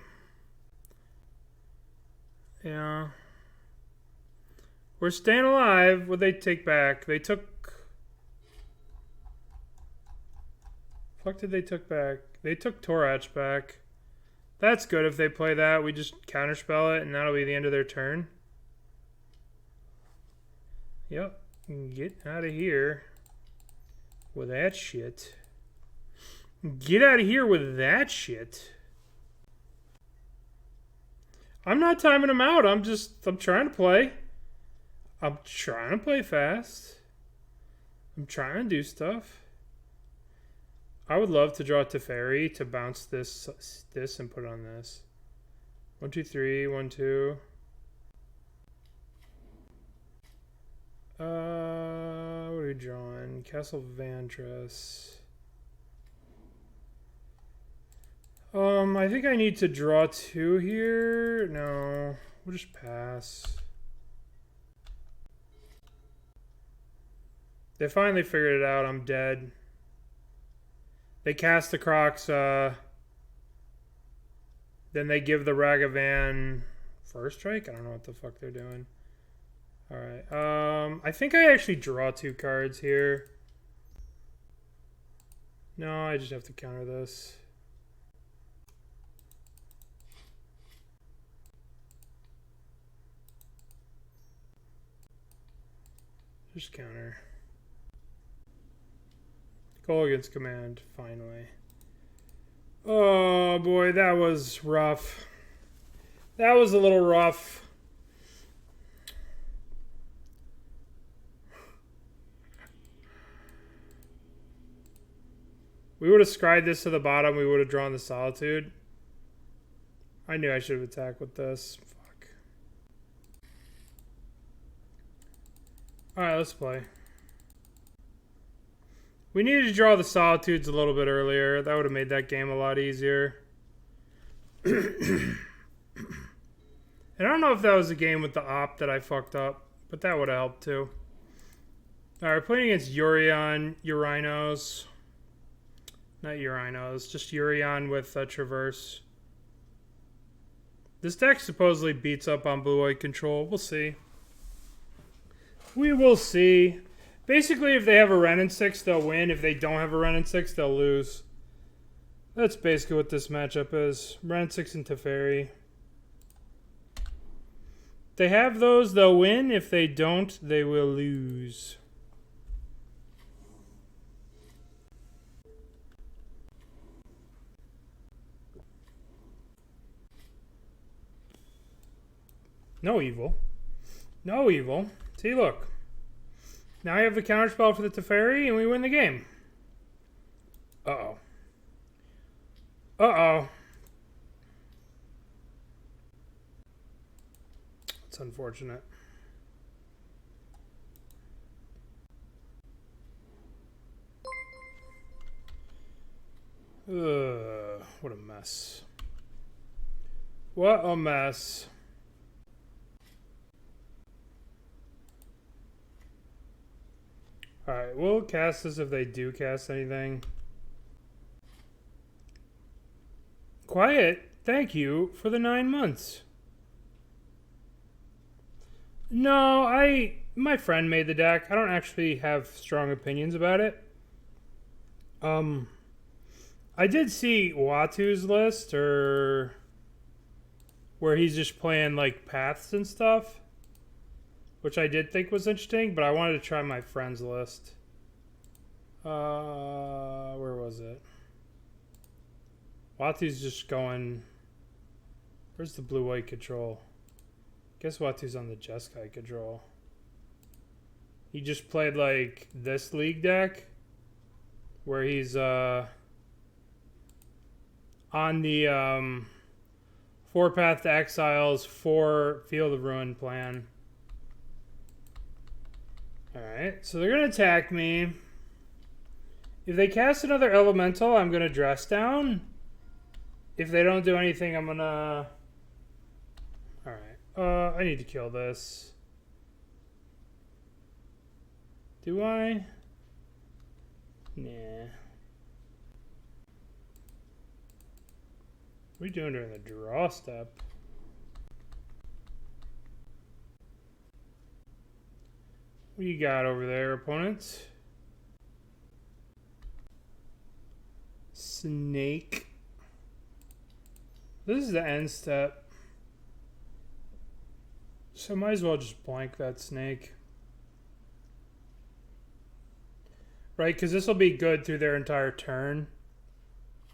Yeah. We're staying alive. What'd they take back? They took... Fuck did they took back? They took Torach back. That's good if they play that. We just counterspell it and that'll be the end of their turn. Yep. Get out of here with that shit. Get out of here with that shit. I'm not timing them out. I'm trying to play. I'm trying to play fast. I'm trying to do stuff. I would love to draw Teferi to bounce this and put it on this. 1, 2, 3, 1, 2. What are we drawing? Castle Vantress. I think I need to draw 2 here. No, we'll just pass. They finally figured it out. I'm dead. They cast the Crocs, then they give the Ragavan first strike? I don't know what the fuck they're doing. Alright, I think I actually draw 2 cards here. No, I just have to counter this. Just counter. Goal against command, finally. Oh boy, that was rough. That was a little rough. We would have scried this to the bottom, we would have drawn the Solitude. I knew I should have attacked with this. Fuck. Alright, let's play. We needed to draw the Solitudes a little bit earlier. That would have made that game a lot easier. And I don't know if that was a game with the op that I fucked up, but that would have helped too. Alright, playing against Urinos. Not Urinos, just Urion with Traverse. This deck supposedly beats up on Blue-White Control. We'll see. We will see. Basically, if they have a Wrenn and 6, they'll win. If they don't have a Wrenn and 6, they'll lose. That's basically what this matchup is. Wrenn and 6 and Teferi. If they have those, they'll win. If they don't, they will lose. No evil. No evil. See, look. Now I have the counterspell for the Teferi, and we win the game. Uh-oh. Uh-oh. It's unfortunate. What a mess. What a mess. Alright, we'll cast this if they do cast anything. Quiet, thank you for the 9 months. No, my friend made the deck. I don't actually have strong opinions about it. I did see Watu's list, or where he's just playing like paths and stuff, which I did think was interesting, but I wanted to try my friends list. Where was it? Watu's just going. Where's the blue-white control? Guess Watu's on the Jeskai control. He just played like this league deck where he's on the 4 Path to Exiles, 4 Field of Ruin plan. Alright, so they're going to attack me. If they cast another elemental, I'm going to dress down. If they don't do anything, I'm going to... Alright, I need to kill this. Do I? Nah. What are you doing during the draw step? What do you got over there, opponents? Snake. This is the end step. So I might as well just blank that snake. Right, because this will be good through their entire turn.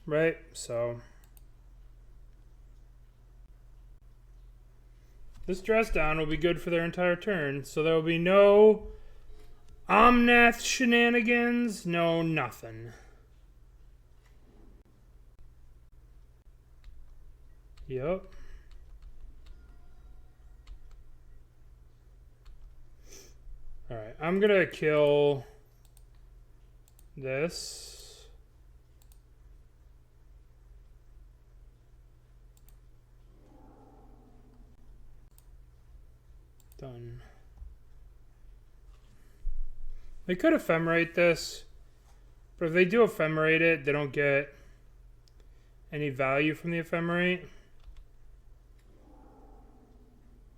Right, so... This dress down will be good for their entire turn. So there will be no Omnath shenanigans, no nothing. Yep. Alright, I'm gonna kill this. Done. They could ephemerate this, but if they do ephemerate it, they don't get any value from the ephemerate.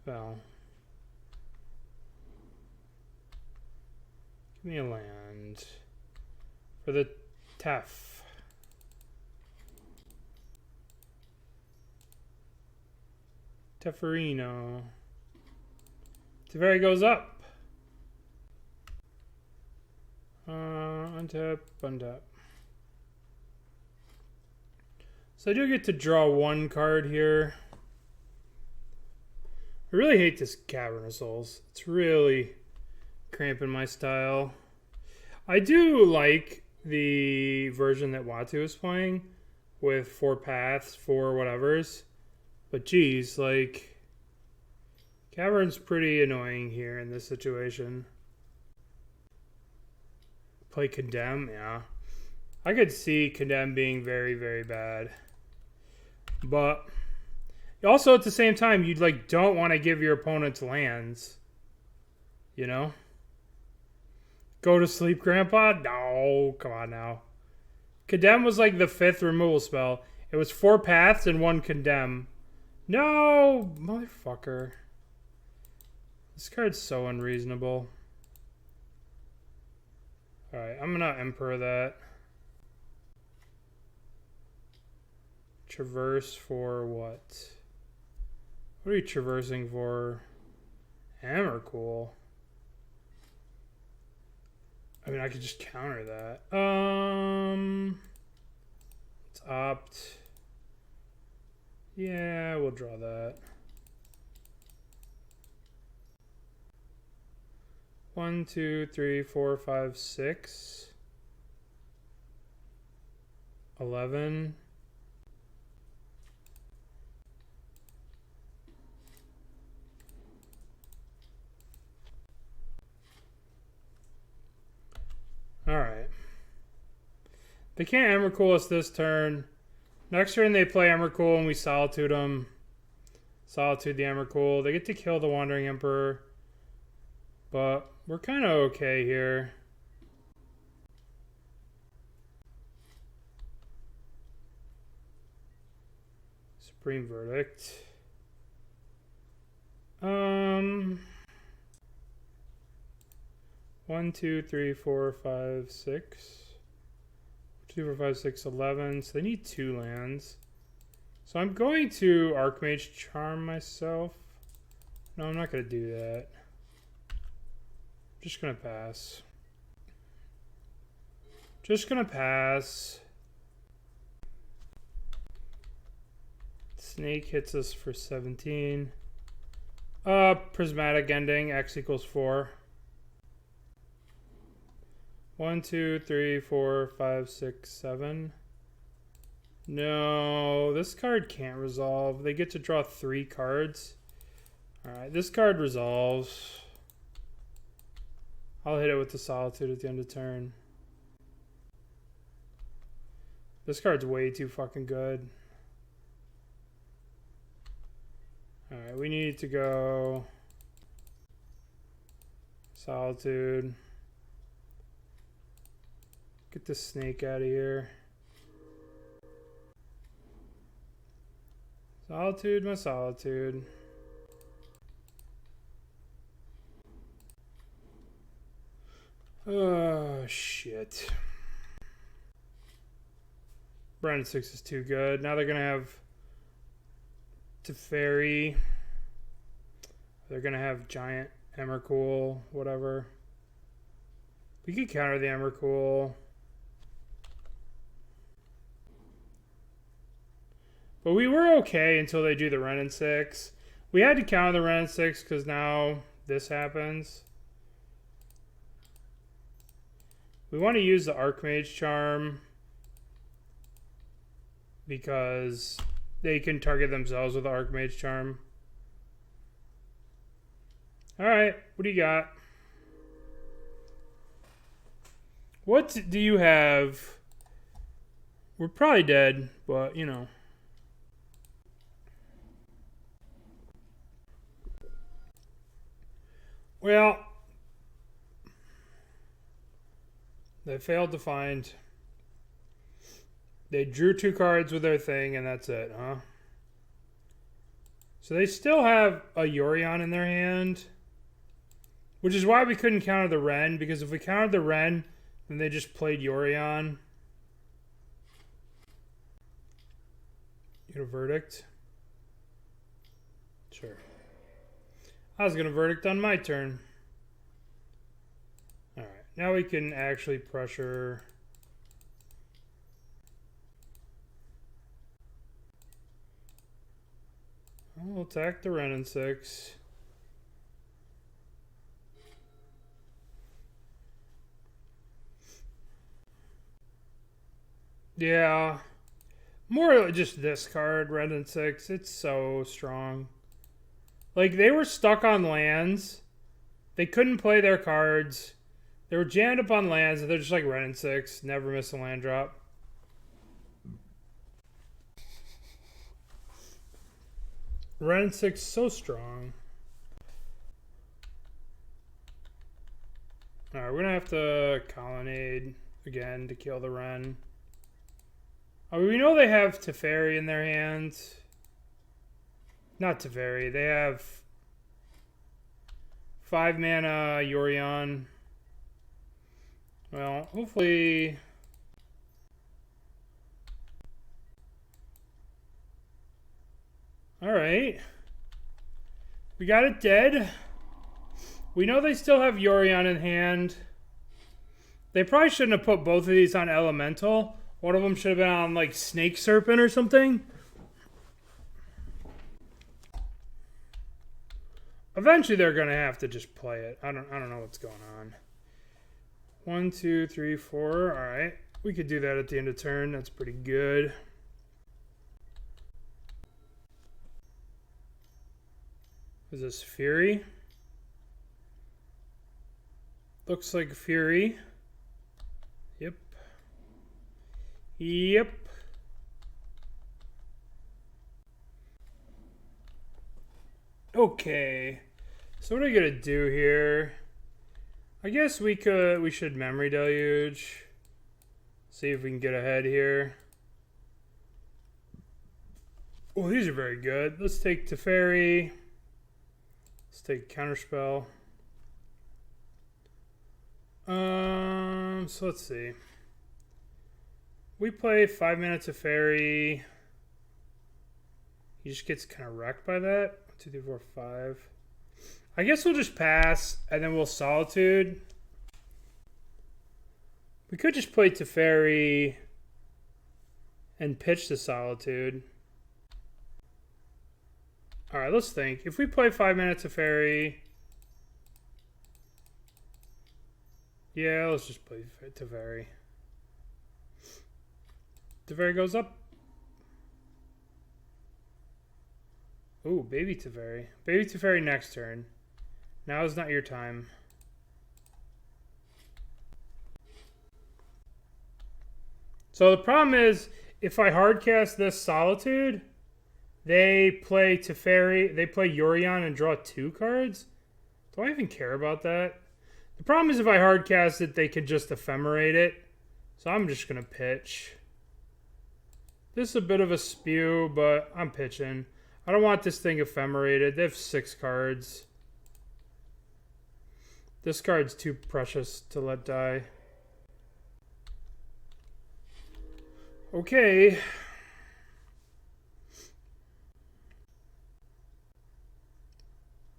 Well, give me a land for the Tef. Teferino. Teferi goes up. Untap, untap. So I do get to draw 1 card here. I really hate this Cavern of Souls. It's really cramping my style. I do like the version that Watu is playing with 4 paths, 4 whatevers. But geez, like, Cavern's pretty annoying here in this situation. Play Condemn, yeah. I could see Condemn being very, very bad. But also at the same time, you'd like don't want to give your opponents lands. You know? Go to sleep, Grandpa? No, come on now. Condemn was like the 5th removal spell. It was 4 paths and 1 Condemn. No, motherfucker. This card's so unreasonable. Alright, I'm gonna Emperor that. Traverse for what? What are you traversing for? Hammercool. I mean, I could just counter that. Let's opt. Yeah, we'll draw that. 1, 2, 3, 4, 5, 6. 11. Alright. They can't Emrakul us this turn. Next turn they play Emrakul and we Solitude them. Solitude the Emrakul. They get to kill the Wandering Emperor. But we're kind of okay here. Supreme Verdict. 1, 2, 3, 4, 5, 6. 2, 4, 5, 6, 11. So they need 2 lands. So I'm going to Archmage Charm myself. No, I'm not going to do that. I'm just going to pass. Just going to pass. Snake hits us for 17. Prismatic Ending, X equals 4. 1, 2, 3, 4, 5, 6, 7. No, this card can't resolve. They get to draw 3 cards. Alright, this card resolves. I'll hit it with the Solitude at the end of turn. This card's way too fucking good. Alright, we need to go Solitude. Get the snake out of here. Solitude, my Solitude. Oh, shit. Brandon 6 is too good. Now they're going to have Teferi. They're going to have Giant Emrakul, whatever. We could counter the Emrakul. But we were okay until they do the Renin 6. We had to counter the Renin 6 because now this happens. We want to use the Archmage Charm because they can target themselves with the Archmage Charm. Alright, what do you got? What do you have? We're probably dead, but you know. Well, they failed to find. They drew 2 cards with their thing, and that's it, huh? So they still have a Yorion in their hand, which is why we couldn't counter the Ren, because if we countered the Ren, then they just played Yorion. You get a verdict? Sure. I was going to verdict on my turn. Alright, now we can actually pressure. We'll attack the Renin 6. Yeah. More just this card, Renin 6. It's so strong. Like, they were stuck on lands. They couldn't play their cards. They were jammed up on lands, and they're just like Renin 6. Never miss a land drop. Renin 6 so strong. Alright, we're going to have to Colonnade again to kill the Ren. Oh, we know they have Teferi in their hands. Not Teferi. They have 5 mana Yorion. Well, hopefully. Alright. We got it dead. We know they still have Yorion in hand. They probably shouldn't have put both of these on Elemental. One of them should have been on, like, Snake Serpent or something. Eventually, they're gonna have to just play it. I don't know what's going on. 1, 2, 3, 4. All right, we could do that at the end of turn. That's pretty good. Is this Fury? Looks like Fury. Yep. Yep. Okay. So what are we gonna do here? I guess we should Memory Deluge. See if we can get ahead here. Oh, these are very good. Let's take Teferi. Let's take Counterspell. So let's see. We play 5 minutes of Teferi. He just gets kind of wrecked by that. 1, 2, 3, 4, 5. I guess we'll just pass, and then we'll Solitude. We could just play Teferi and pitch the Solitude. Alright, let's think. If we play 5 minutes of Teferi... Yeah, let's just play Teferi. Teferi goes up. Ooh, Baby Teferi. Baby Teferi next turn. Now is not your time. So the problem is, if I hardcast this Solitude, they play Teferi, they play Yorion and draw 2 cards? Do I even care about that? The problem is if I hardcast it, they can just ephemerate it. So I'm just going to pitch. This is a bit of a spew, but I'm pitching. I don't want this thing ephemerated. They have 6 cards. This card's too precious to let die. Okay.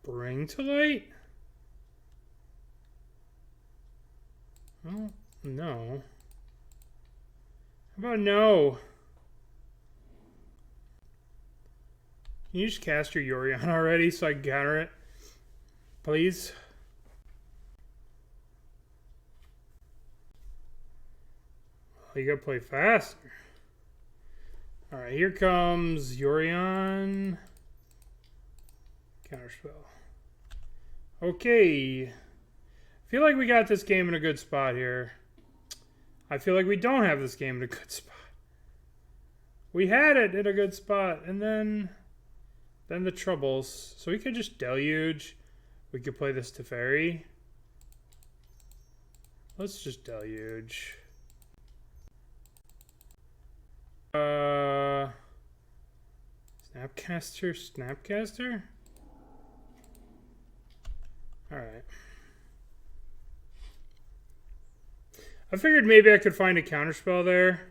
Bring to light? Oh, no. How about no? Can you just cast your Yorion already so I can counter it? Please? Well, you gotta play faster. Alright, here comes Yorion. Counterspell. Okay. I feel like we got this game in a good spot here. I feel like we don't have this game in a good spot. We had it in a good spot, and then the troubles. So we could just Deluge. We could play this Teferi. Let's just Deluge. Snapcaster? Alright. I figured maybe I could find a counterspell there.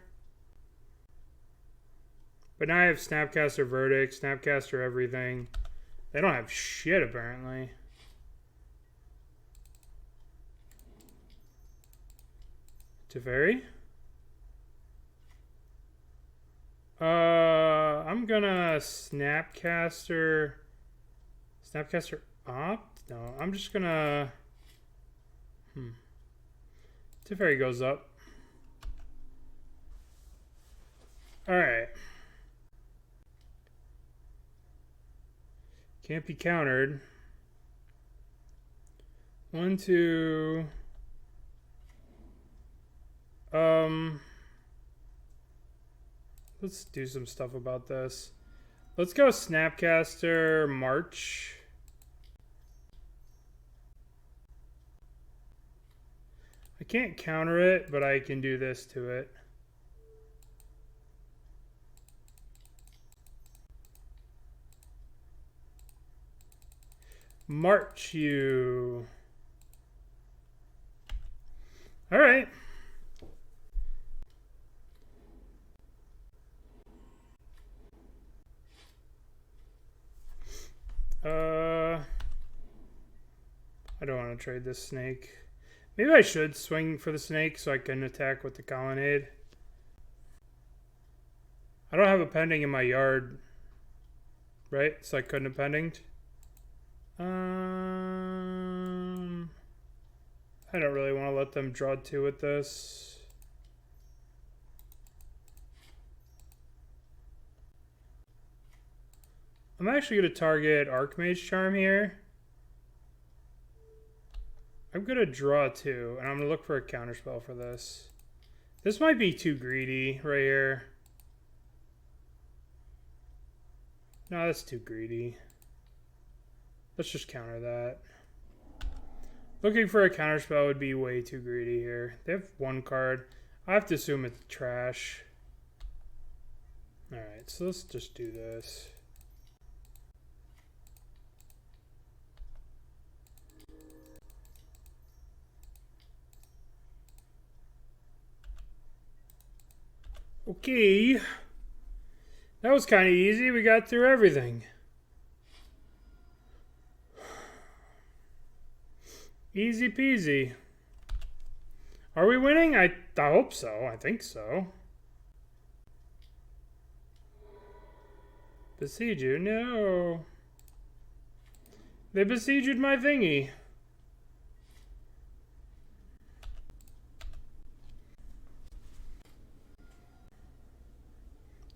But now I have Snapcaster Verdict, Snapcaster everything. They don't have shit, apparently. Teferi? I'm gonna Snapcaster Opt? No, I'm just gonna... Teferi goes up. Alright. Can't be countered. 1, 2... Let's do some stuff about this. Let's go Snapcaster March. I can't counter it, but I can do this to it. March you. All right. I don't want to trade this snake. Maybe I should swing for the snake so I can attack with the colonnade. I don't have a pending in my yard, right? So I couldn't have pendinged. I don't really want to let them draw 2 with this. I'm actually going to target Archmage Charm here. I'm going to draw 2, and I'm going to look for a counterspell for this. This might be too greedy right here. No, that's too greedy. Let's just counter that. Looking for a counterspell would be way too greedy here. They have 1 card. I have to assume it's trash. Alright, so let's just do this. Okay. That was kind of easy. We got through everything. Easy peasy. Are we winning? I hope so. I think so. Besiege you? No. They besieged my thingy.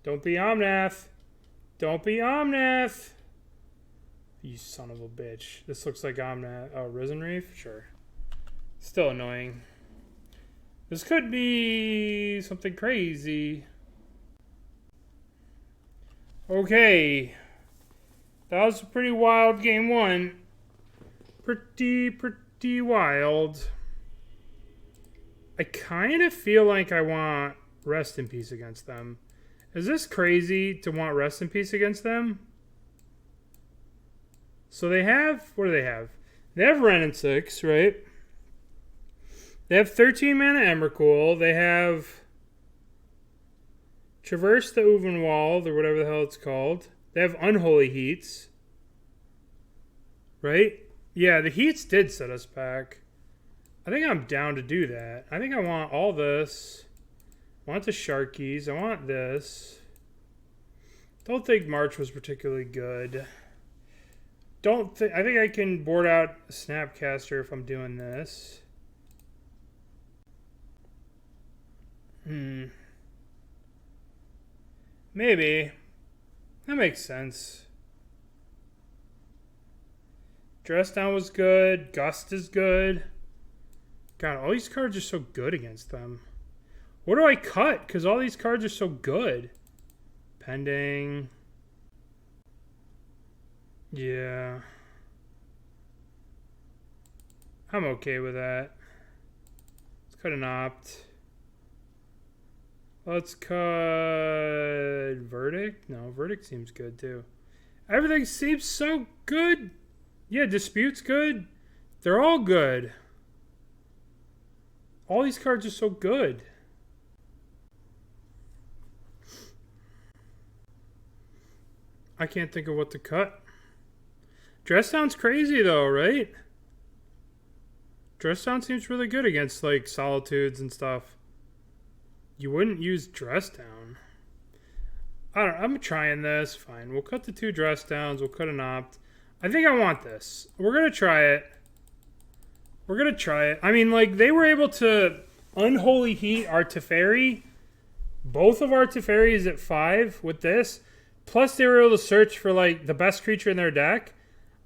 Don't be Omnath. Don't be Omnath. You son of a bitch. This looks like Omnath. Oh, Risen Reef? Sure. Still annoying. This could be something crazy. Okay. That was a pretty wild game one. Pretty wild. I kind of feel like I want Rest in Peace against them. Is this crazy to want Rest in Peace against them? So they have... What do they have? They have Ren and 6, right? They have 13 mana Emrakul. They have Traverse the Uvenwald, or whatever the hell it's called. They have Unholy Heats. Right? Yeah, the Heats did set us back. I think I'm down to do that. I think I want all this. I want the Sharkies. I want this. Don't think March was particularly good. I think I can board out Snapcaster if I'm doing this. Maybe. That makes sense. Dress Down was good. Gust is good. God, all these cards are so good against them. What do I cut? Because all these cards are so good. Pending. Yeah. I'm okay with that. Let's cut an Opt. Let's cut Verdict. No, Verdict seems good too. Everything seems so good. Yeah, Dispute's good. They're all good. All these cards are so good. I can't think of what to cut. Dress Down's crazy though, right? Dress Down seems really good against like Solitudes and stuff. You wouldn't use Dress Down. I'm trying this. Fine. We'll cut the 2 Dress Downs. We'll cut an Opt. I think I want this. We're going to try it. We're going to try it. I mean, like, they were able to Unholy Heat our Teferi. Both of our Teferis at 5 with this. Plus, they were able to search for, like, the best creature in their deck.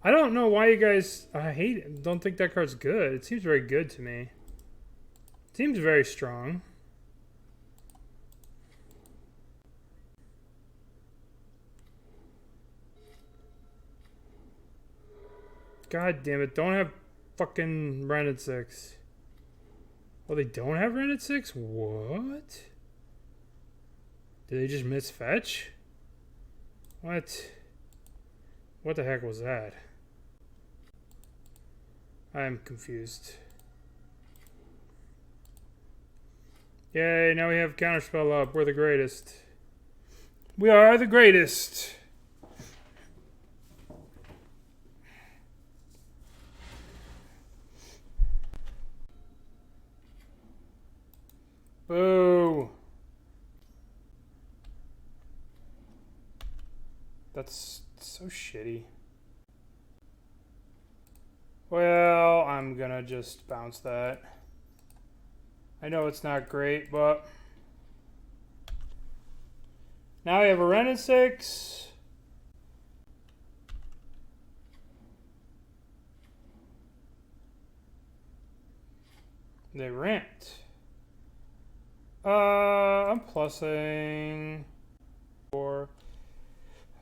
I don't know why you guys hate it. Don't think that card's good. It seems very good to me. It seems very strong. God damn it. Don't have fucking Ren at 6. Oh, they don't have Ren at 6? What? Did they just miss fetch? What? What the heck was that? I'm confused. Yay, now we have Counterspell up. We're the greatest. We are the greatest. Boo. That's so shitty. Well, I'm gonna just bounce that. I know it's not great, but now we have a Ren at 6. They rent. I'm plussing 4.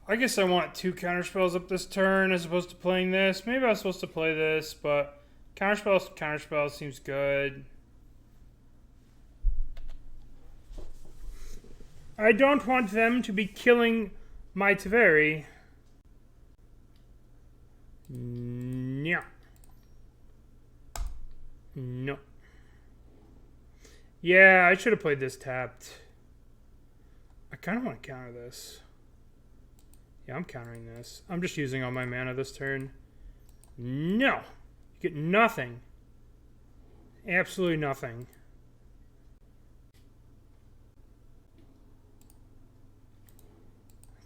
I guess I want 2 counterspells up this turn as opposed to playing this. Maybe I was supposed to play this, but counterspell seems good. I don't want them to be killing my Teferi. No. No. Yeah, I should have played this tapped. I kind of want to counter this. Yeah, I'm countering this. I'm just using all my mana this turn. No! You get nothing. Absolutely nothing.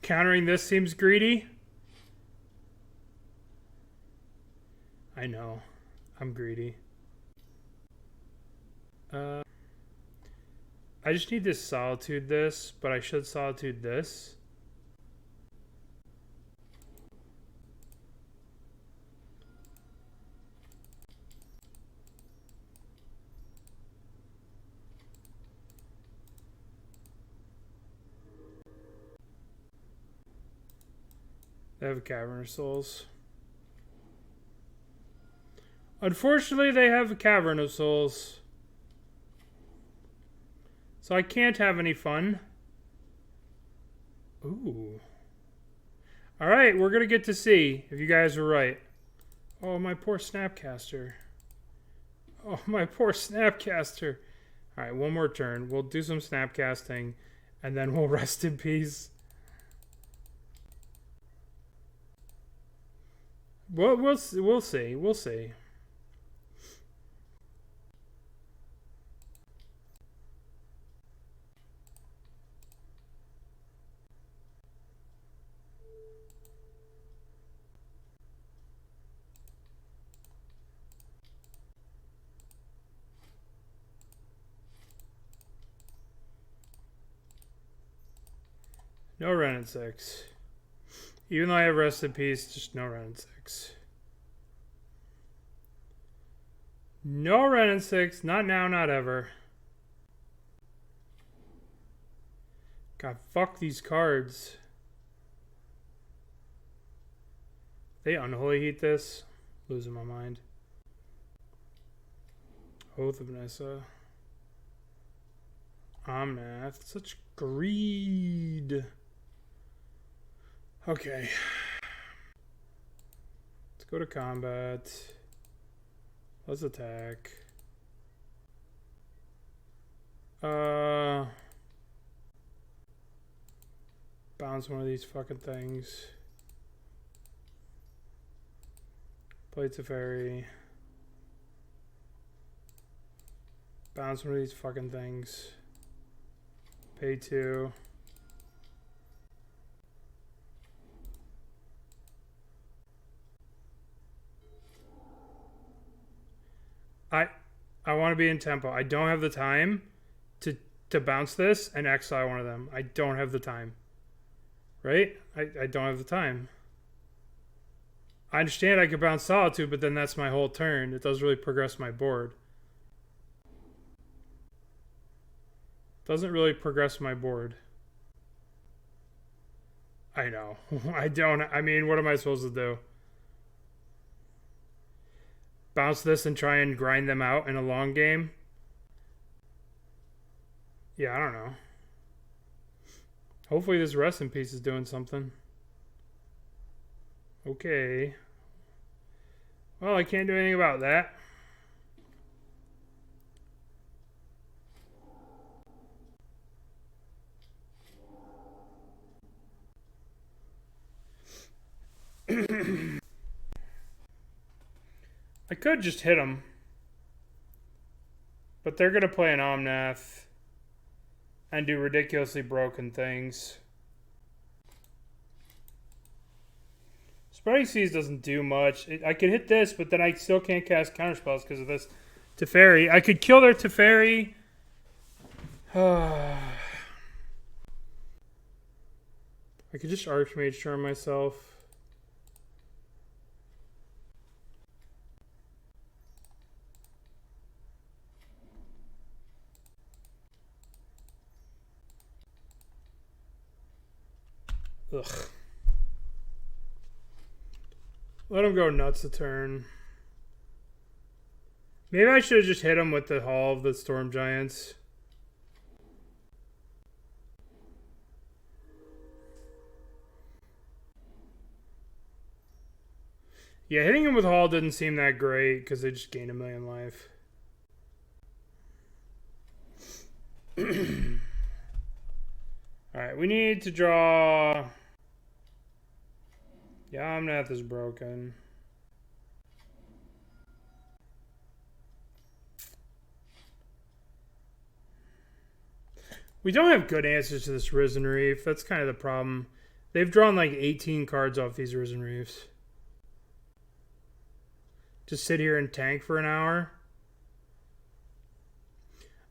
Countering this seems greedy. I know. I'm greedy. I just need to solitude this, but I should solitude this. They have Cavern of Souls. Unfortunately, they have a Cavern of Souls. So I can't have any fun. Ooh. Alright, we're going to get to see if you guys were right. Oh, my poor Snapcaster. Oh, my poor Snapcaster. Alright, one more turn. We'll do some Snapcasting, and then we'll rest in peace. Well, we'll see. We'll see. No Ren at 6. Even though I have Rest in Peace, just no Ren at 6. No Ren at 6. Not now, not ever. God, fuck these cards. They Unholy Heat this? Losing my mind. Oath of Nissa. Omnath. Such greed. Okay. Let's go to combat. Let's attack. Bounce one of these fucking things. Play Teferi. Bounce one of these fucking things. Pay 2. I want to be in tempo. I don't have the time to bounce this and exile one of them. I don't have the time. Right? I don't have the time. I understand I could bounce Solitude, but then that's my whole turn. It doesn't really progress my board. Doesn't really progress my board. I know. I mean, what am I supposed to do? Bounce this and try and grind them out in a long game? Yeah, I don't know. Hopefully this Rest in Peace is doing something. Okay. Well, I can't do anything about that. I could just hit them. But they're going to play an Omnath and do ridiculously broken things. Spreading Seas doesn't do much. I could hit this, but then I still can't cast counterspells because of this Teferi. I could kill their Teferi. I could just Archmage Charm myself. Ugh. Let him go nuts a turn. Maybe I should have just hit him with the Hall of the Storm Giants. Yeah, hitting him with Hall didn't seem that great because they just gained 1,000,000 life. Alright, we need to draw Yeah, Omnath is broken. We don't have good answers to this Risen Reef. That's kind of the problem. They've drawn like 18 cards off these Risen Reefs. Just sit here and tank for an hour.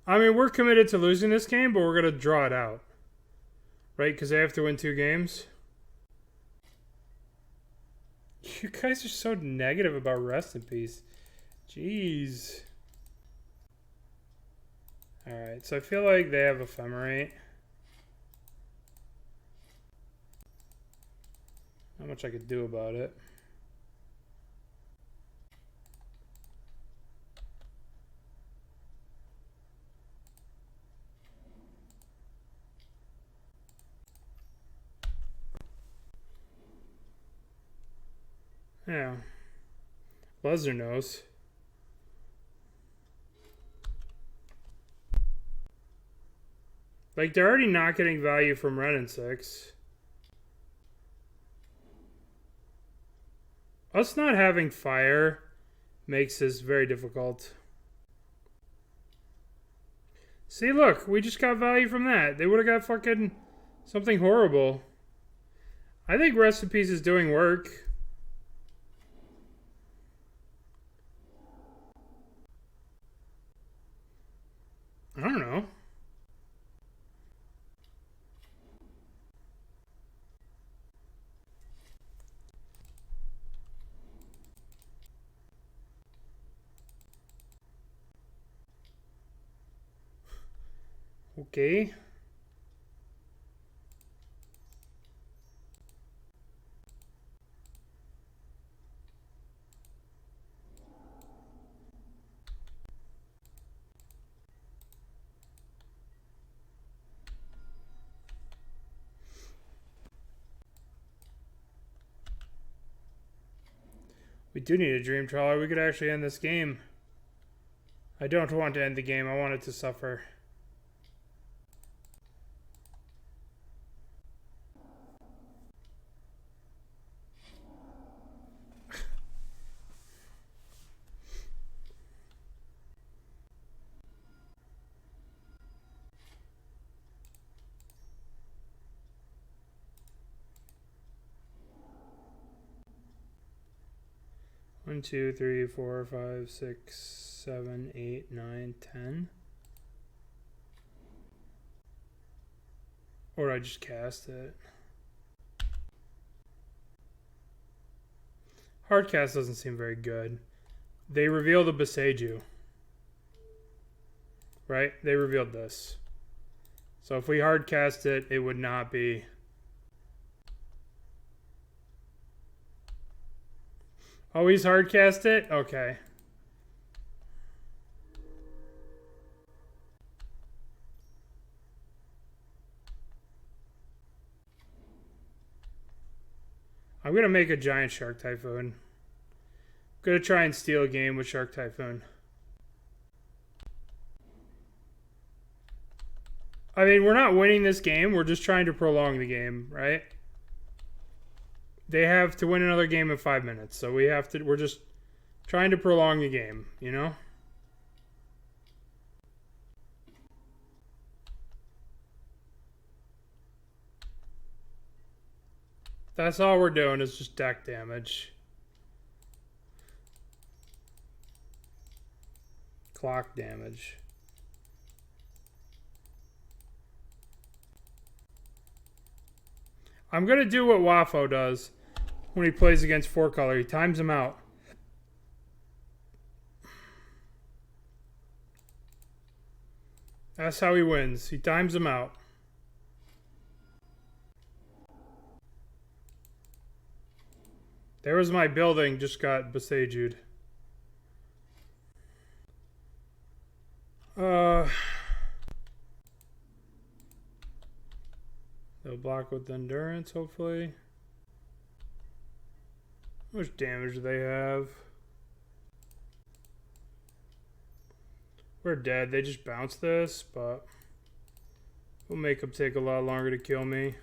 I mean, we're committed to losing this game, but we're going to draw it out. Right? Because they have to win 2 games. You guys are so negative about Rest in Peace. Jeez. Alright, so I feel like they have Ephemerate. Not much I could do about it. Yeah. Lesnar knows. Like, they're already not getting value from Ren and 6. Us not having fire makes this very difficult. See, look, we just got value from that. They would have got fucking something horrible. I think Rest in Peace is doing work. I don't know. Okay. We do need a Dream Trawler. We could actually end this game. I don't want to end the game. I want it to suffer. One, 2, 3, 4, 5, 6, 7, 8, 9, 10. Or I just cast it. Hardcast doesn't seem very good. They revealed a Beseju. Right? They revealed this. So if we hardcast it, it would not be... Oh, he's hardcast it? Okay. I'm going to make a giant Shark Typhoon. I'm going to try and steal a game with Shark Typhoon. I mean, we're not winning this game. We're just trying to prolong the game, right? They have to win another game in 5 minutes. So we're just trying to prolong the game, you know? That's all we're doing is just deck damage. Clock damage. I'm going to do what Wafo does when he plays against 4-color. He times him out. That's how he wins. He times him out. There was my building, just got Beseju'd. They'll block with Endurance, hopefully. How much damage do they have? We're dead. They just bounced this, but we'll make them take a lot longer to kill me.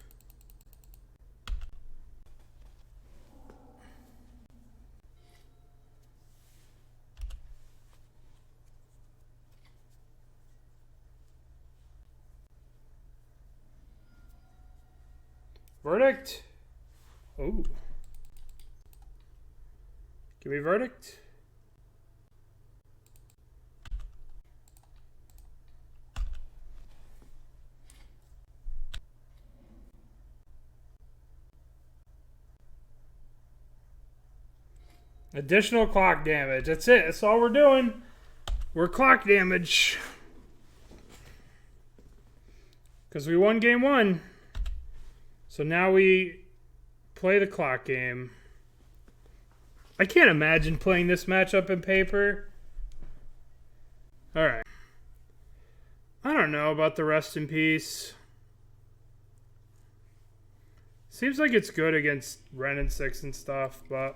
Verdict. Oh. Give me verdict. Additional clock damage. That's it. That's all we're doing. We're clock damage. Because we won game 1. So now we play the clock game. I can't imagine playing this matchup in paper. Alright. I don't know about the rest in peace. Seems like it's good against Ren and 6 and stuff, but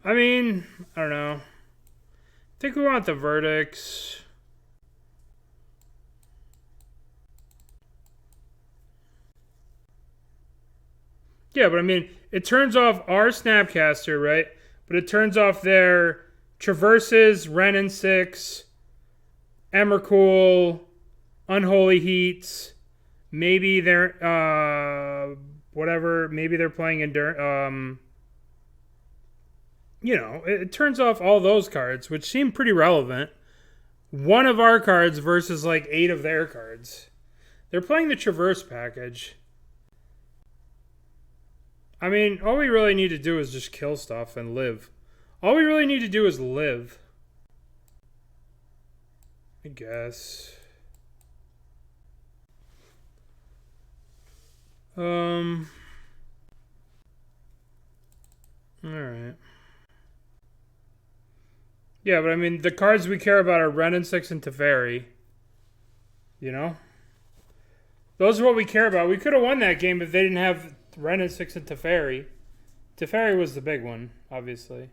I mean, I don't know. I think we want the verdicts. Yeah, but I mean, it turns off our Snapcaster, right? But it turns off their Traverses, Ren and 6, Emrakul, Unholy Heats. Maybe they're, whatever, maybe they're playing Endurance. You know, it turns off all those cards, which seem pretty relevant. One of our cards versus like 8 of their cards. They're playing the Traverse package. I mean, all we really need to do is just kill stuff and live. All we really need to do is live. I guess. Alright. Yeah, but I mean, the cards we care about are Ren and 6 and Teferi. You know? Those are what we care about. We could have won that game if they didn't have Ren and 6 and Teferi. Teferi was the big one, obviously.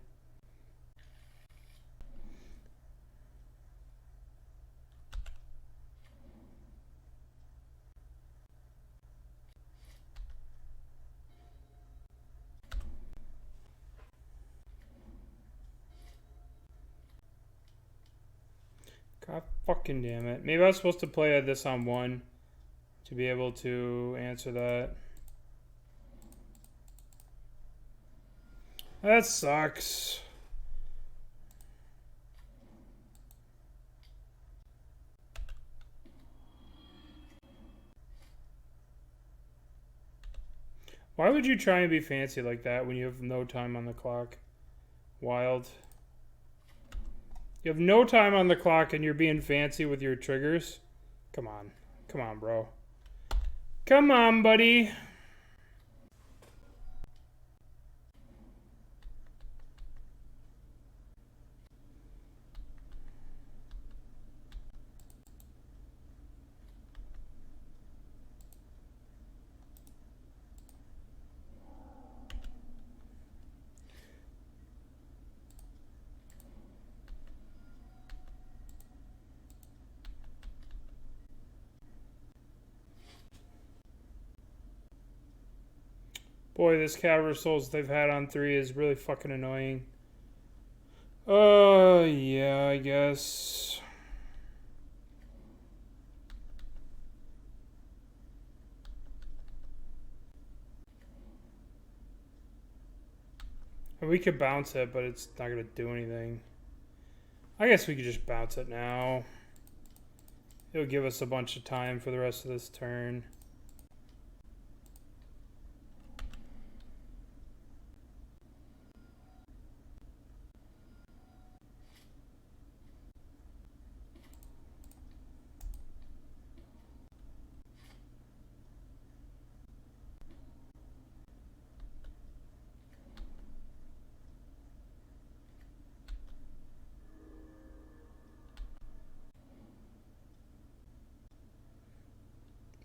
God fucking damn it. Maybe I was supposed to play this on 1 to be able to answer that. That sucks. Why would you try and be fancy like that when you have no time on the clock? Wild. You have no time on the clock and you're being fancy with your triggers? Come on. Come on, bro. Come on, buddy. Boy, this Cavern Souls they've had on 3 is really fucking annoying. Yeah, I guess. We could bounce it, but it's not going to do anything. I guess we could just bounce it now. It'll give us a bunch of time for the rest of this turn.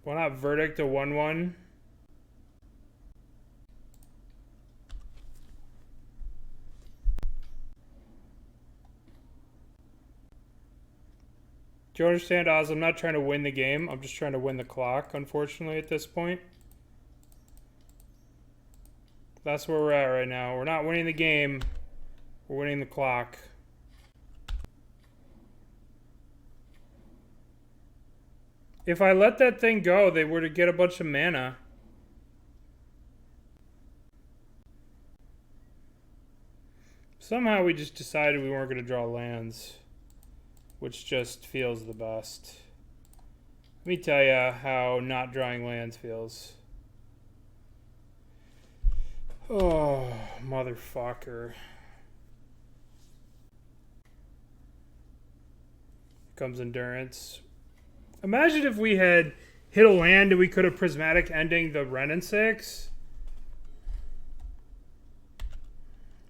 Why not Verdict a 1/1? Do you understand, Oz? I'm not trying to win the game. I'm just trying to win the clock, unfortunately, at this point. That's where we're at right now. We're not winning the game. We're winning the clock. If I let that thing go, they were to get a bunch of mana. Somehow we just decided we weren't going to draw lands, which just feels the best. Let me tell you how not drawing lands feels. Oh, motherfucker. Comes Endurance. Imagine if we had hit a land and we could have prismatic ending the Wrenn and 6.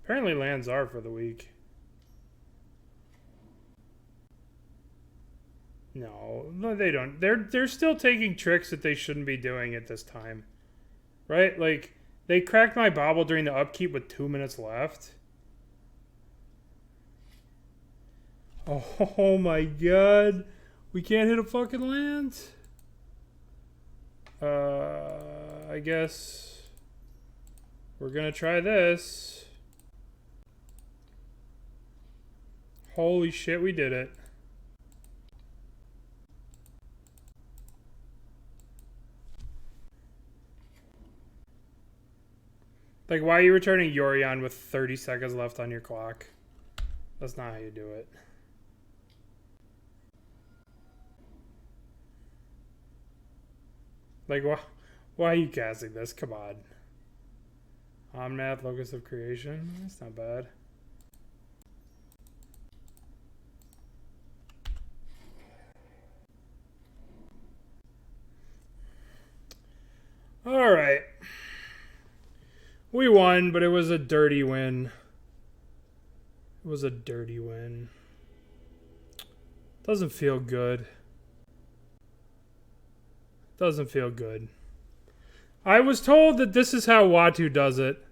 Apparently lands are for the weak. No, they don't. They're still taking tricks that they shouldn't be doing at this time. Right? Like, they cracked my bobble during the upkeep with 2 minutes left. Oh my god. We can't hit a fucking land? I guess we're gonna try this. Holy shit, we did it. Like, why are you returning Yorion with 30 seconds left on your clock? That's not how you do it. Like, why are you casting this? Come on. Omnath, Locus of Creation. That's not bad. Alright. We won, but it was a dirty win. It was a dirty win. Doesn't feel good. Doesn't feel good. I was told that this is how Watu does it.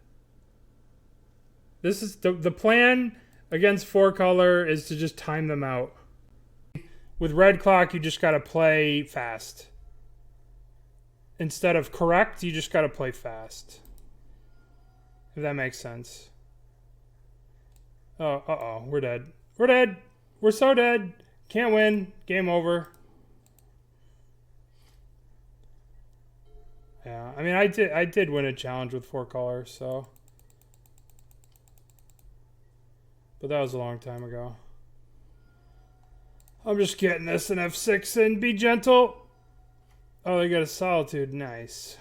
This is the plan against 4-color is to just time them out. With red clock, you just gotta play fast. Instead of correct, you just gotta play fast. If that makes sense. Oh, uh-oh, we're dead. We're dead! We're so dead! Can't win. Game over. Yeah, I mean, I did win a challenge with 4-color, so. But that was a long time ago. I'm just getting this in F6 and be gentle. Oh, they got a Solitude. Nice.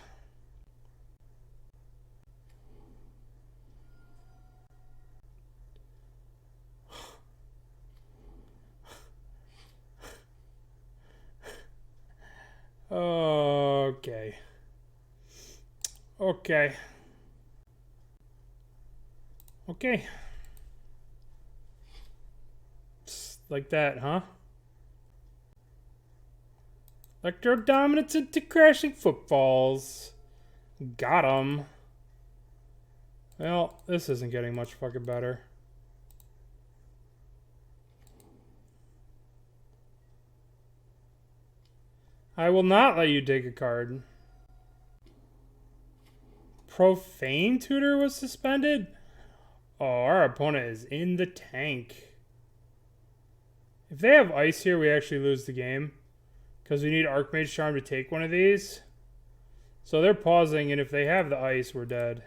Okay. Okay. Okay. Like that, huh? Electro-dominance into crashing footfalls. Got him. Well, this isn't getting much fucking better. I will not let you take a card. Profane Tutor was suspended? Oh, our opponent is in the tank. If they have ice here, we actually lose the game. Because we need Archmage Charm to take one of these. So they're pausing, and if they have the ice, we're dead.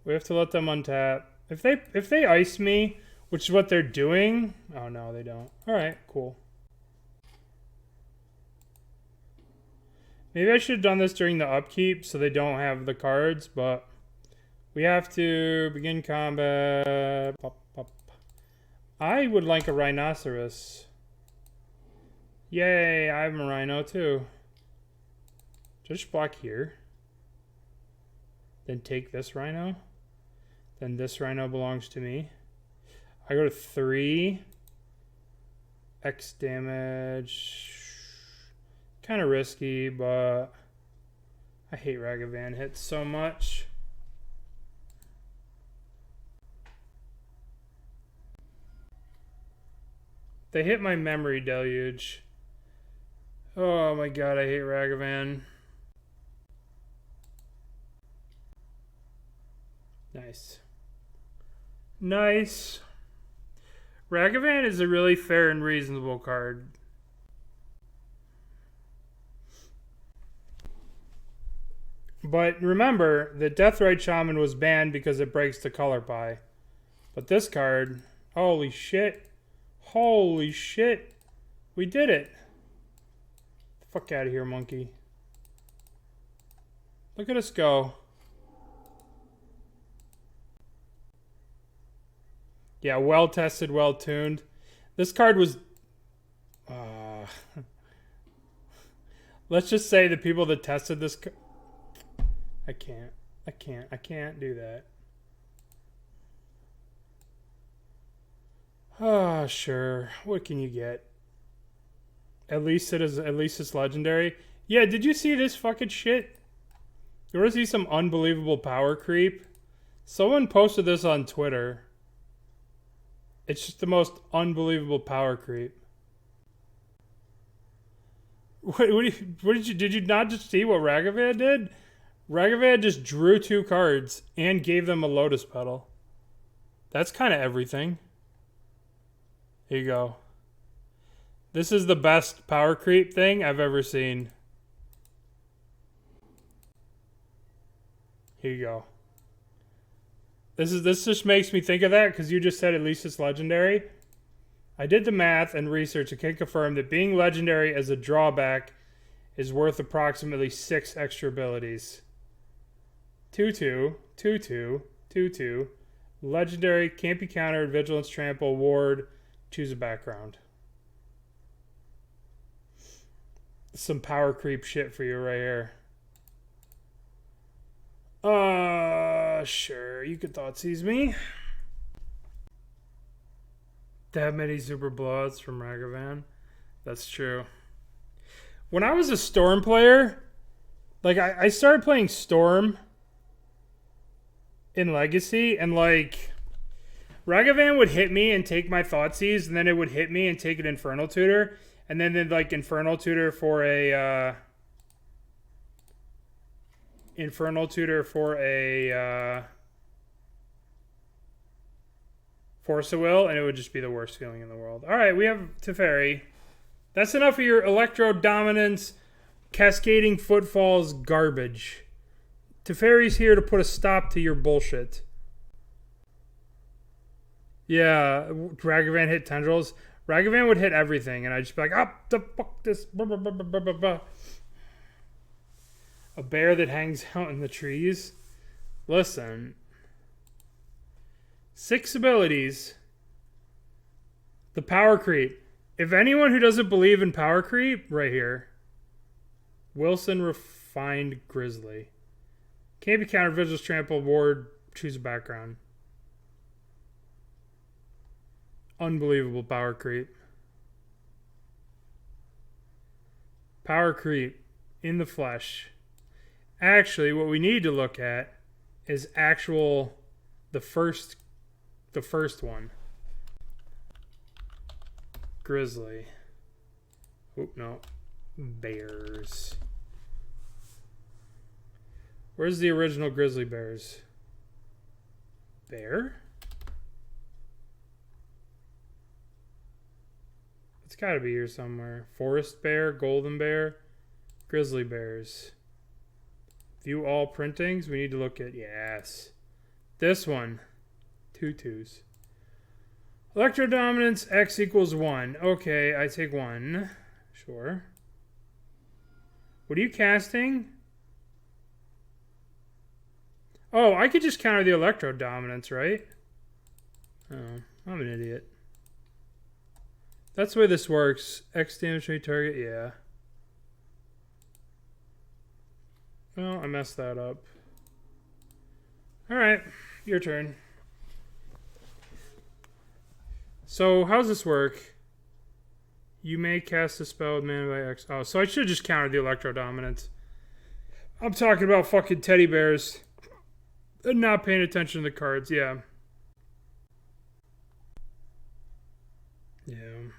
We have to let them untap. If they ice me, which is what they're doing... Oh, no, they don't. Alright, cool. Maybe I should have done this during the upkeep so they don't have the cards, but... We have to begin combat. Pop, pop. I would like a Rhinoceros. Yay, I have a Rhino too. Just block here. Then take this Rhino. Then this Rhino belongs to me. I go to 3. X damage. Kind of risky, but I hate Ragavan hits so much. They hit my Memory Deluge. Oh my god, I hate Ragavan. Nice. Nice. Ragavan is a really fair and reasonable card. But remember, the Deathrite Shaman was banned because it breaks the color pie. But this card, holy shit. Holy shit. We did it. Fuck out of here, monkey. Look at us go. Yeah, well tested, well tuned. This card was... let's just say the people that tested this... I can't do that. Ah, sure. What can you get? At least it's legendary. Yeah, did you see this fucking shit? You want to see some unbelievable power creep? Someone posted this on Twitter. It's just the most unbelievable power creep. Did you not just see what Ragavan did? Ragavan just drew 2 cards and gave them a Lotus Petal. That's kind of everything. Here you go. This is the best power creep thing I've ever seen. Here you go. This just makes me think of that because you just said at least it's legendary. I did the math and research and can confirm that being legendary as a drawback is worth approximately 6 extra abilities. 2/2, 2/2, 2/2. Legendary, can't be countered, vigilance, trample, ward, choose a background. Some power creep shit for you right here. Sure, you could Thoughtseize me. That many super blowouts from Ragavan. That's true. When I was a Storm player, like I started playing Storm in Legacy, and like Ragavan would hit me and take my Thoughtseize, and then it would hit me and take an Infernal Tutor, and then they'd like Infernal Tutor for a Force of Will, and it would just be the worst feeling in the world. Alright, we have Teferi. That's enough of your Electro Dominance, Cascading Footfalls garbage. Teferi's here to put a stop to your bullshit. Yeah, Ragavan hit Tendrils. Ragavan would hit everything, and I'd just be like, the fuck this. Blah, blah, blah, blah, blah, blah. A bear that hangs out in the trees. Listen. 6 abilities. The power creep. If anyone who doesn't believe in power creep, right here. Wilson Refined Grizzly. Can't be countered, vigilance, trample, ward, choose a background. Unbelievable power creep. Power creep in the flesh. Actually, what we need to look at is the first one. Grizzly. Oh, no. Bears. Where's the original Grizzly Bears? Bear? It's gotta be here somewhere. Forest Bear, Golden Bear, Grizzly Bears. View all printings. We need to look at, yes. This one. 2 2s. Electro Dominance, X equals 1. Okay, I take 1. Sure. What are you casting? Oh, I could just counter the Electro Dominance, right? Oh, I'm an idiot. That's the way this works. X damage to target, yeah. Well, I messed that up. Alright, your turn. So, how's this work? You may cast a spell with mana by X. Oh, so I should just counter the Electro Dominance. I'm talking about fucking teddy bears. And not paying attention to the cards, yeah. Yeah.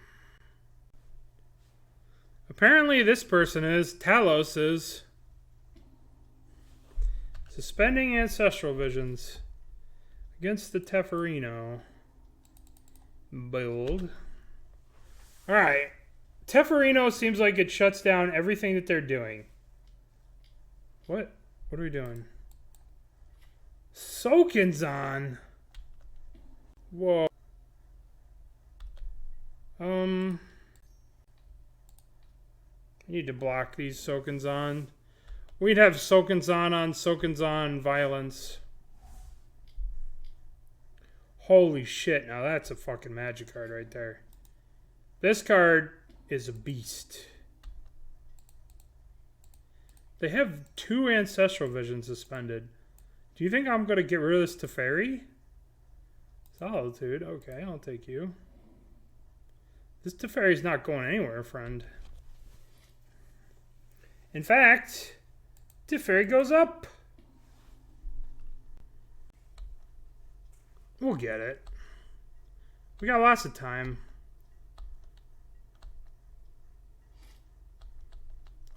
Apparently this person is. Talos is. Suspending Ancestral Visions. Against the Teferino. Build. Alright. Teferino seems like it shuts down everything that they're doing. What What are we doing? Sokenzan. Whoa. I need to block these Sokenzan. We'd have Sokenzan on Sokenzan violence. Holy shit, now that's a fucking magic card right there. This card is a beast. They have 2 Ancestral Visions suspended. Do you think I'm going to get rid of this Teferi? Solitude, okay, I'll take you. This Teferi's not going anywhere, friend. In fact, Teferi goes up. We'll get it. We got lots of time.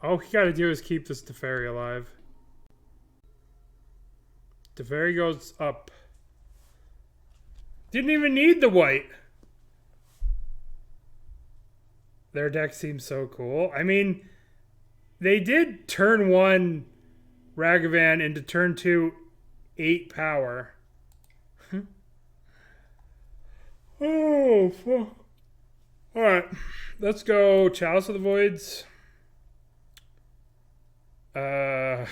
All we gotta do is keep this Teferi alive. Teferi goes up. Didn't even need the white. Their deck seems so cool. I mean, they did turn 1 Ragavan into turn 2 8 power. Oh, fuck. Alright. Let's go Chalice of the Voids. I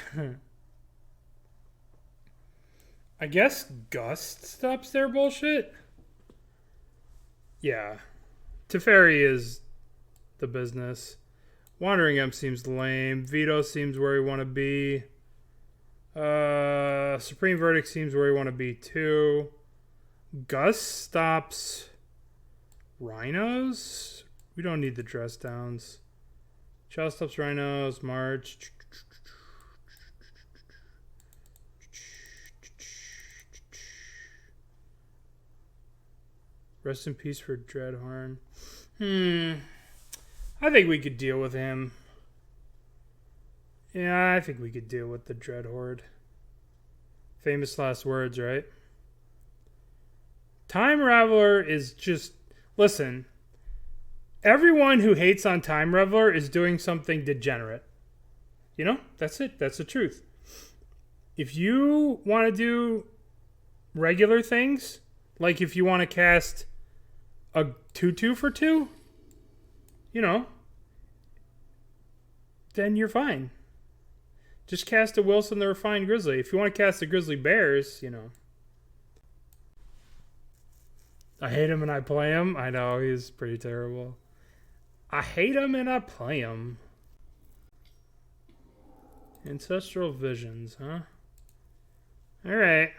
guess Gust stops their bullshit? Yeah. Teferi is the business. Wandering Imp seems lame. Veto seems where we want to be. Supreme Verdict seems where we want to be too. Gust stops Rhinos? We don't need the dress downs. Chalice stops Rhinos. March. Rest in peace for Dreadhorn. I think we could deal with him. Yeah, I think we could deal with the Dreadhorde. Famous last words, right? Time Raveler is just... Listen. Everyone who hates on Time Raveler is doing something degenerate. You know? That's it. That's the truth. If you want to do regular things, like if you want to cast a 2/2 for 2, you know, then you're fine. Just cast a Wilson the Refined Grizzly. If you want to cast the Grizzly Bears, you know. I hate him and I play him. I know, he's pretty terrible. I hate him and I play him. Ancestral Visions, huh? Alright.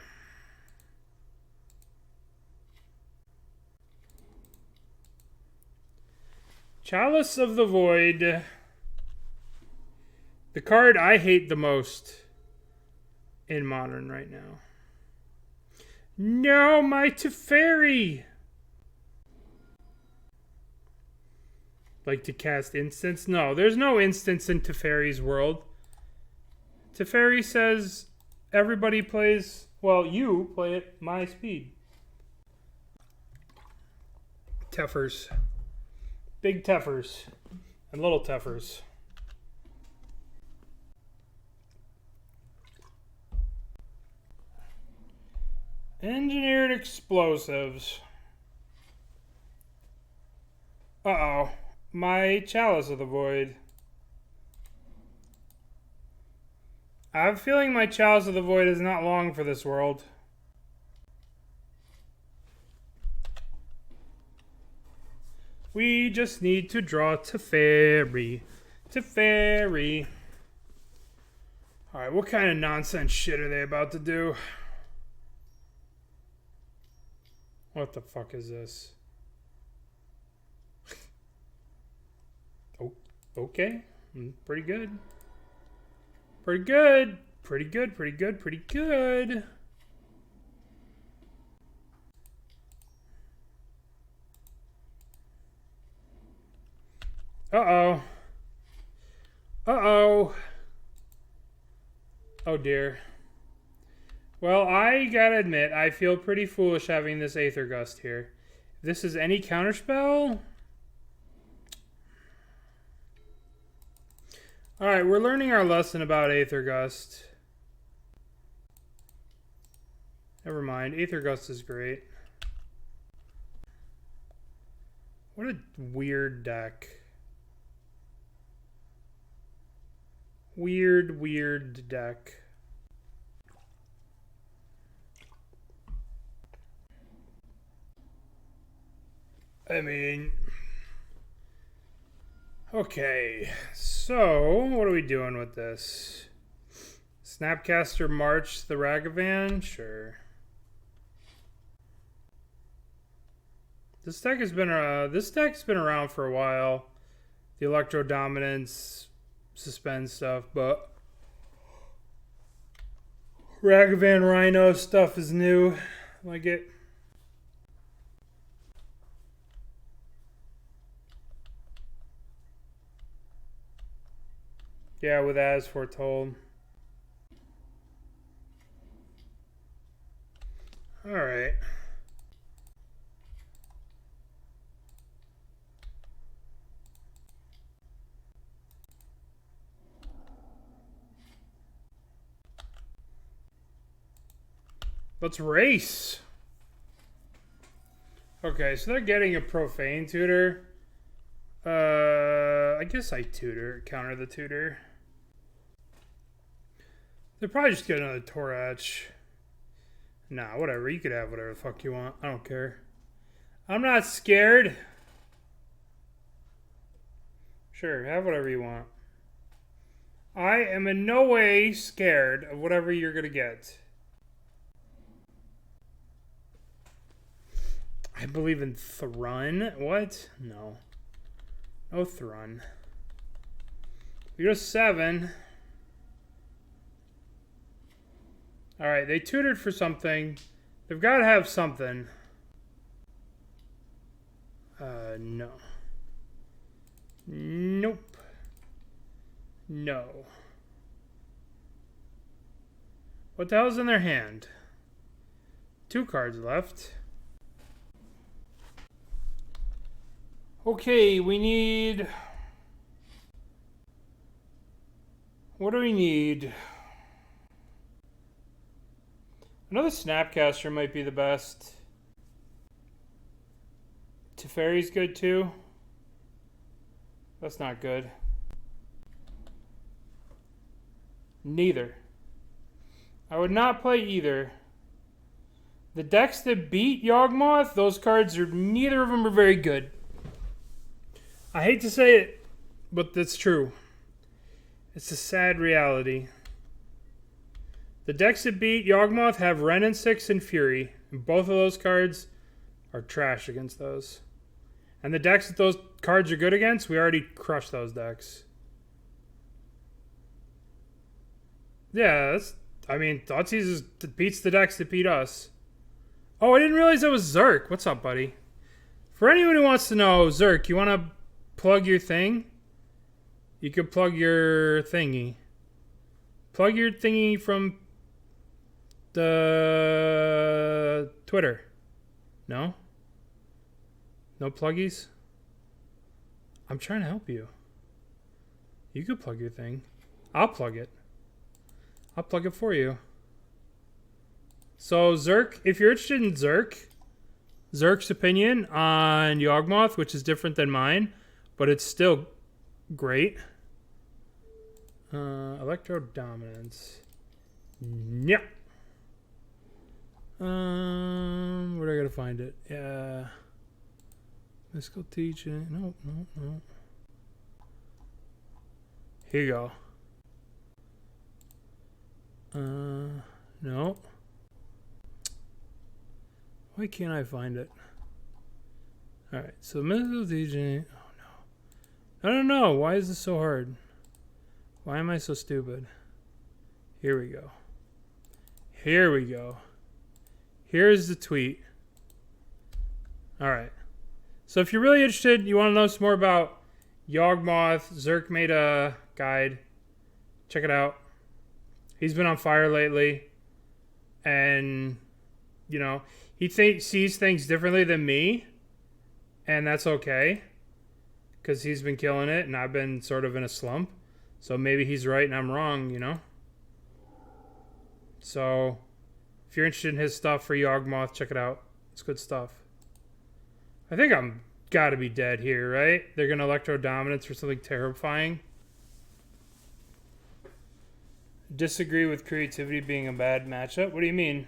Chalice of the Void. The card I hate the most in Modern right now. No, my Teferi! Like to cast instants? No, there's no instants in Teferi's world. Teferi says everybody plays, well, you play at my speed. Teffers. Big Teffers. And little Teffers. Engineered explosives. Uh-oh. My Chalice of the Void. I have a feeling my Chalice of the Void is not long for this world. We just need to draw Teferi. Teferi. Alright, what kind of nonsense shit are they about to do? What the fuck is this? Oh, okay. Pretty good. Pretty good. Pretty good, pretty good, pretty good. Uh-oh. Uh-oh. Oh, dear. Well, I gotta admit, I feel pretty foolish having this Aether Gust here. If this is any counterspell... Alright, we're learning our lesson about Aether Gust. Never mind. Aether Gust is great. What a weird deck. Weird deck. I mean... Okay, so what are we doing with this? Snapcaster March the Ragavan? Sure. This deck's been around for a while. The Electro Dominance, Suspend stuff, but Ragavan Rhino stuff is new. I like it. Yeah, with As Foretold. Alright. Let's race. Okay, so they're getting a Profane Tutor. I guess I counter the tutor. They're probably just get another Torach. Nah, whatever. You could have whatever the fuck you want. I don't care. I'm not scared. Sure, have whatever you want. I am in no way scared of whatever you're gonna get. I believe in Thrun. What? No. No Thrun. We go 7. Alright, they tutored for something. They've got to have something. No. Nope. No. What the hell's in their hand? 2 cards left. Okay, we need... What do we need? Another Snapcaster might be the best. Teferi's good too. That's not good. Neither. I would not play either. The decks that beat Yawgmoth, those cards are, neither of them are very good. I hate to say it, but that's true. It's a sad reality. The decks that beat Yawgmoth have Wrenn and 6 and Fury. And both of those cards are trash against those. And the decks that those cards are good against, we already crushed those decks. Yeah, that's... I mean, Thoughtseize beats the decks that beat us. Oh, I didn't realize that was Zerk. What's up, buddy? For anyone who wants to know, Zerk, you want to plug your thing? You could plug your thingy. Plug your thingy from the Twitter. No? No pluggies? I'm trying to help you. You could plug your thing. I'll plug it. I'll plug it for you. So Zerk, if you're interested in Zerk's opinion on Yawgmoth, which is different than mine, but it's still great. Electro Dominance. Yeah. Where do I gotta find it? Yeah. Mystical Teaching. No. Here you go. No. Why can't I find it? Alright, so Mystical Teaching. Oh no. I don't know. Why is this so hard? Why am I so stupid? Here we go. Here we go. Here's the tweet. Alright. So if you're really interested, you want to know some more about Yawgmoth, Zerk made a guide. Check it out. He's been on fire lately. And, you know, he sees things differently than me. And that's okay. Because he's been killing it and I've been sort of in a slump. So maybe he's right and I'm wrong, you know. So If you're interested in his stuff for Yawgmoth, check it out. It's good stuff. I think I'm gotta be dead here, right? They're gonna Electro Dominance for something terrifying. Disagree with creativity being a bad matchup? What do you mean?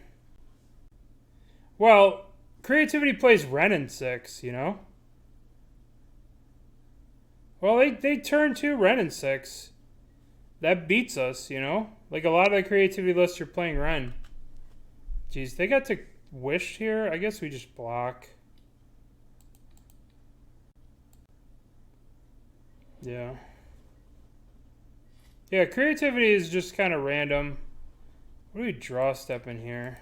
Well, creativity plays Ren in 6, you know? Well, they turn 2 Ren in 6. That beats us, you know? Like, a lot of the creativity lists are playing Ren. Jeez, they got to Wish here? I guess we just block. Yeah. Yeah, creativity is just kind of random. What do we draw step in here?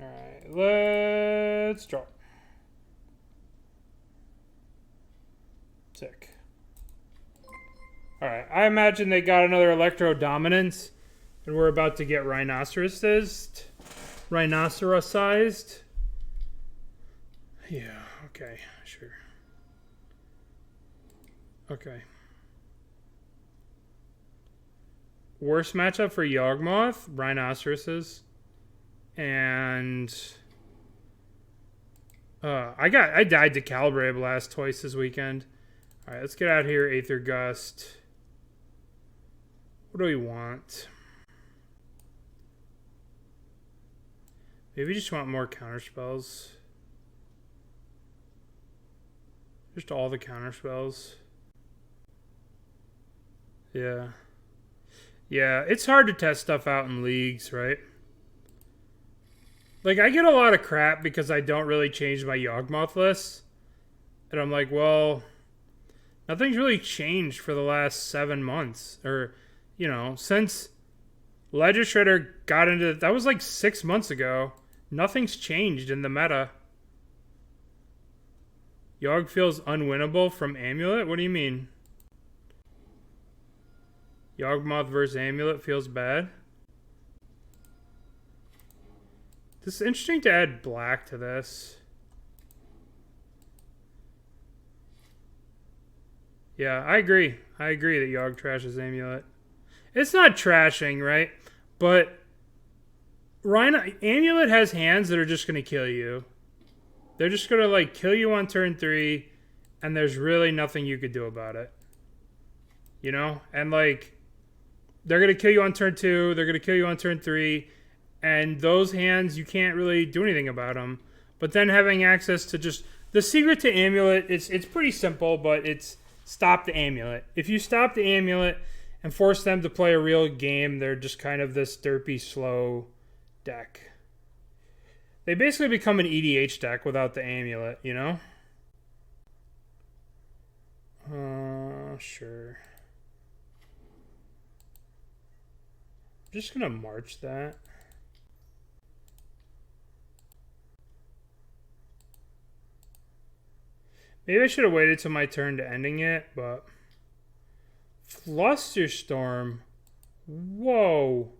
Alright, let's draw. Sick. Alright, I imagine they got another Electro Dominance, and we're about to get rhinocerosized. Yeah, okay, sure. Okay. Worst matchup for Yawgmoth, rhinoceroses. And I died to Calibre Blast twice this weekend. Alright, let's get out here, Aether Gust. What do we want? Maybe we just want more counterspells. Just all the counterspells. Yeah. Yeah, it's hard to test stuff out in leagues, right? Like, I get a lot of crap because I don't really change my Yawgmoth lists. And I'm like, well, nothing's really changed for the last 7 months. Or, you know, since Legistrator got into... That was like 6 months ago. Nothing's changed in the meta. Yawg feels unwinnable from Amulet? What do you mean? Yawgmoth versus Amulet feels bad? This is interesting to add black to this. Yeah, I agree. I agree that Yawg trashes Amulet. It's not trashing, right? But Amulet has hands that are just going to kill you. They're just going to, like, kill you on turn 3, and there's really nothing you could do about it. You know? And, like, they're going to kill you on turn 2, they're going to kill you on turn 3, and those hands, you can't really do anything about them. But then having access to just... The secret to Amulet, it's pretty simple, but it's stop the Amulet. If you stop the Amulet and force them to play a real game, they're just kind of this derpy, slow deck. They basically become an EDH deck without the Amulet, you know? Sure. I'm just gonna march that. Maybe I should have waited till my turn to ending it, but... Flusterstorm. Whoa.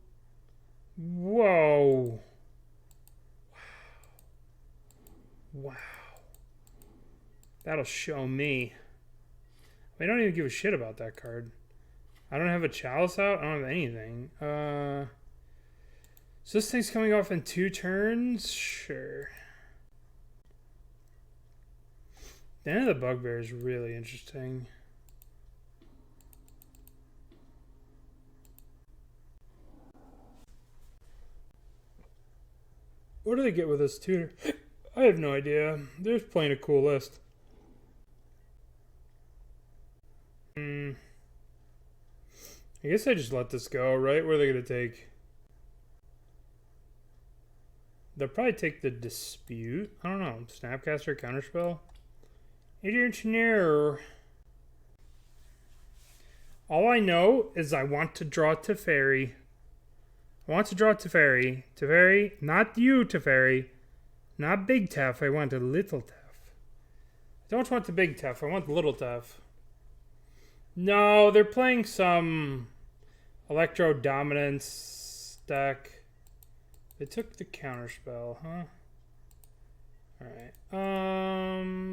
Whoa. Wow. That'll show me. I don't even give a shit about that card. I don't have a Chalice out. I don't have anything. So this thing's coming off in 2 turns? Sure. The end of the Bugbear is really interesting. What do they get with this tutor? I have no idea. They're just playing a cool list. I guess I just let this go, right? What are they going to take? They'll probably take the Dispute. I don't know. Snapcaster, Counterspell. Engineer. All I know is I want to draw Teferi. I want to draw Teferi. Teferi, not you, Teferi. Not Big Tef. I want a Little Tef. I don't want the Big Tef. I want the Little Tef. No, they're playing some Electro Dominance deck. They took the Counterspell, huh? Alright.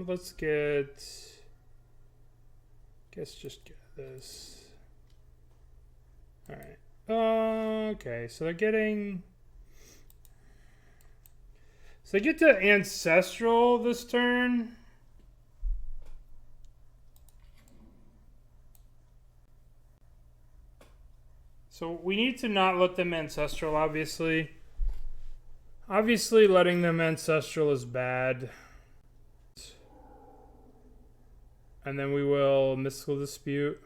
Let's get... Guess just get this. Alright. Okay, so they're getting... So I get to Ancestral this turn. So we need to not let them Ancestral, obviously. Obviously, letting them Ancestral is bad. And then we will Mystical Dispute.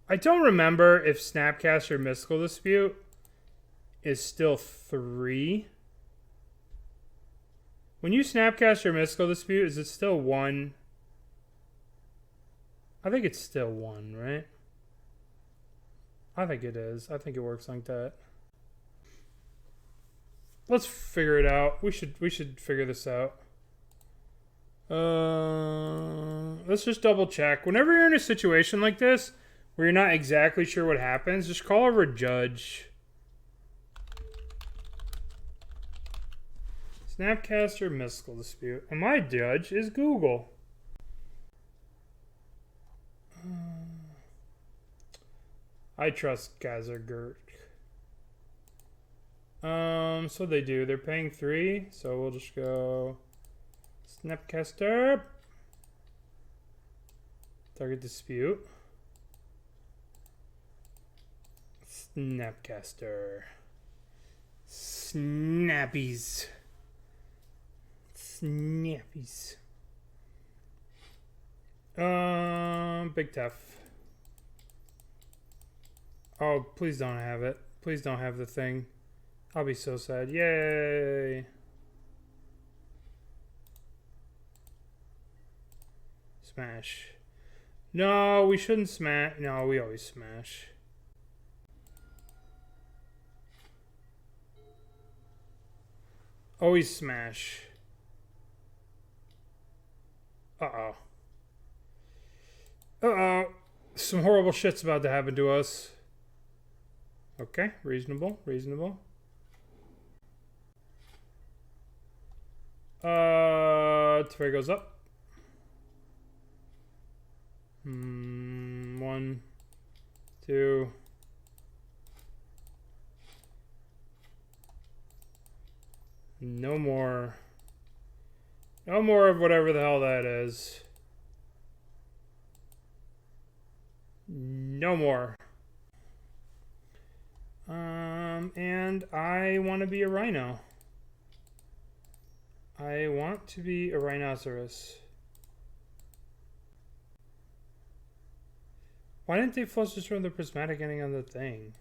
I don't remember if Snapcaster Mystical Dispute is still 3. When you Snapcaster Mystical Dispute, is it still 1? I think it's still 1, right? I think it is. I think it works like that. Let's figure it out. We should figure this out. Let's just double check. Whenever you're in a situation like this, where you're not exactly sure what happens, just call over a judge. Snapcaster Mystical Dispute. And my judge is Google. I trust Gazergurt. So they do. They're paying 3, so we'll just go Snapcaster. Target Dispute. Snapcaster. Snappies. Snappies. Big Tough. Oh, please don't have it. Please don't have the thing. I'll be so sad. Yay! Smash. No, we shouldn't smash. No, we always smash. Always smash. Uh-oh. Uh-oh. Some horrible shit's about to happen to us. Okay, reasonable, reasonable. Teferi goes up. 1, 2. No more. No more of whatever the hell that is. No more. And I want to be a rhino. I want to be a rhinoceros. Why didn't they flush just from the prismatic ending on the thing?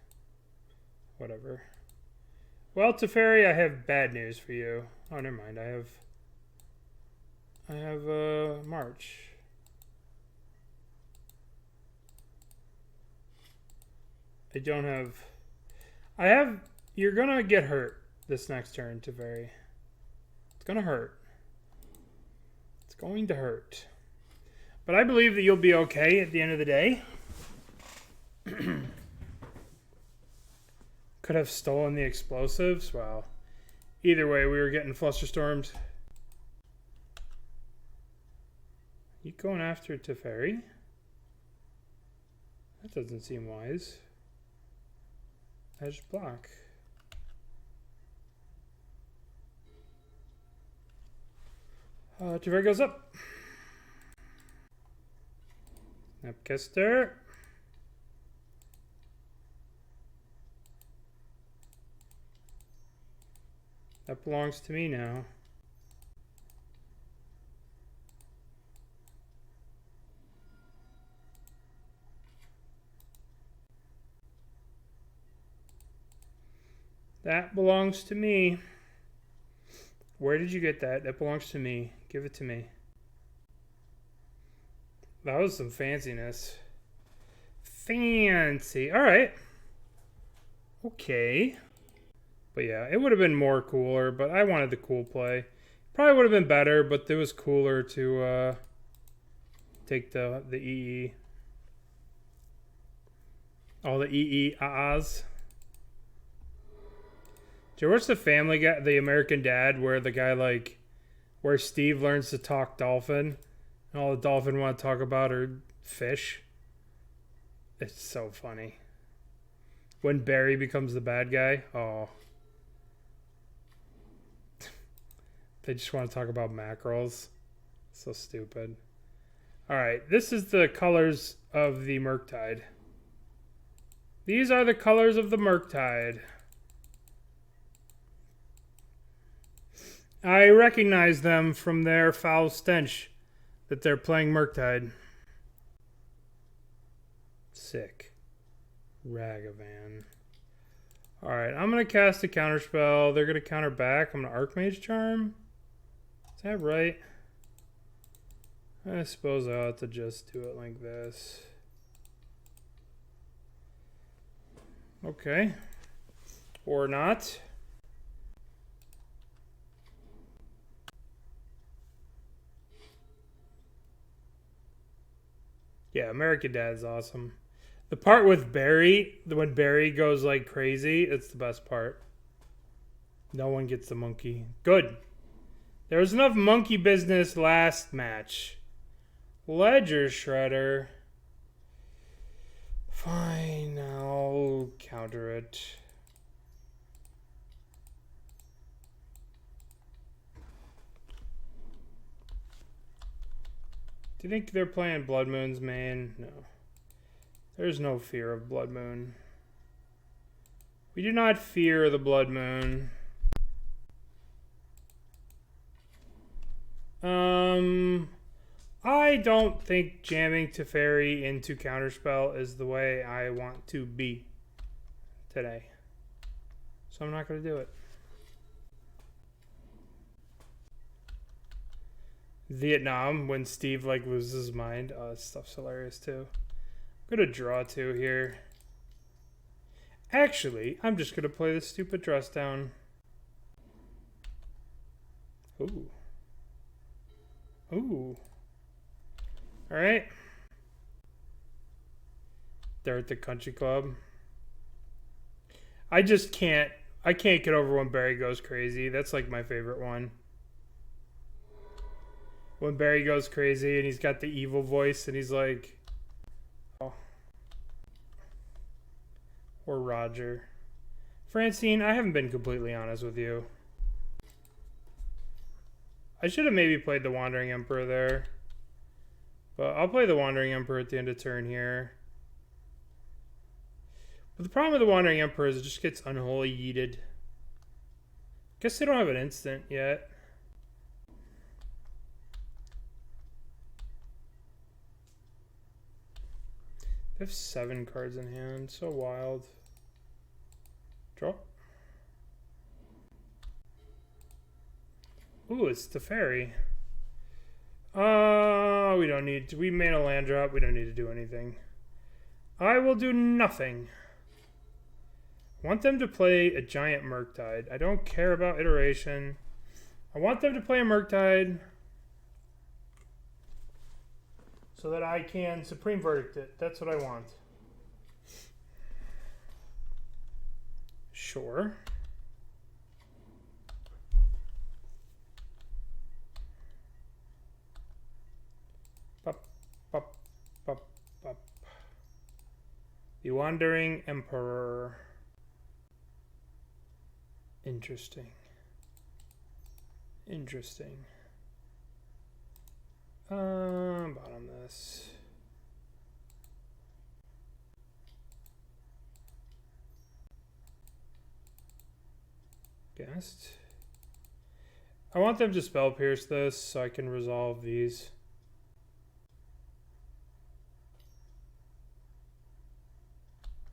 Whatever. Well, Teferi, I have bad news for you. Oh, never mind. I have March. I don't have... You're gonna get hurt this next turn, Teferi. It's gonna hurt. It's going to hurt. But I believe that you'll be okay at the end of the day. Could have stolen the explosives. Well, either way, we were getting flusterstormed. You going after Teferi? That doesn't seem wise. Edge block. Teferi goes up. Snapcaster. That belongs to me now. That belongs to me. Where did you get that? That belongs to me. Give it to me. That was some fanciness. Fancy. All right. Okay. But yeah, it would have been more cooler, but I wanted the cool play. Probably would have been better, but it was cooler to take the EE. All the EE-ahs. Did you watch the Family Guy, the American Dad, where the guy where Steve learns to talk dolphin, and all the dolphin want to talk about are fish? It's so funny. When Barry becomes the bad guy, oh, They just want to talk about mackerels. So stupid. Alright, this is the colors of the Murktide. These are the colors of the Murktide. I recognize them from their foul stench that they're playing Murktide. Sick. Ragavan. Alright, I'm going to cast a counterspell. They're going to counter back. I'm going to Archmage Charm. Is that right? I suppose I ought to just do it like this. Okay. Or not. Yeah, American Dad is awesome. The part with Barry, when Barry goes like crazy, it's the best part. No one gets the monkey. Good. There was enough monkey business last match. Ledger Shredder. Fine, I'll counter it. Do you think they're playing Blood Moon's main? No. There's no fear of Blood Moon. We do not fear the Blood Moon. I don't think jamming Teferi into Counterspell is the way I want to be today. So I'm not going to do it. Vietnam, when Steve like loses his mind. Oh, that stuff's hilarious too. I'm going to draw 2 here. Actually, I'm just going to play this stupid dress down. Ooh. Ooh. Alright. They're at the country club. I can't get over when Barry goes crazy. That's like my favorite one. When Barry goes crazy and he's got the evil voice and he's like, oh. Or Roger. Francine, I haven't been completely honest with you. I should have maybe played the Wandering Emperor there. But I'll play the Wandering Emperor at the end of turn here. But the problem with the Wandering Emperor is it just gets unholy yeeted. Guess they don't have an instant yet. They have 7 cards in hand. So wild. Draw. Ooh, it's the fairy. We don't need to. We made a land drop. We don't need to do anything. I will do nothing. I want them to play a giant Murktide. I don't care about iteration. I want them to play a Murktide so that I can Supreme Verdict it. That's what I want. Sure. The Wandering Emperor. Interesting. Interesting. Bottom this. Guessed. I want them to spell pierce this so I can resolve these.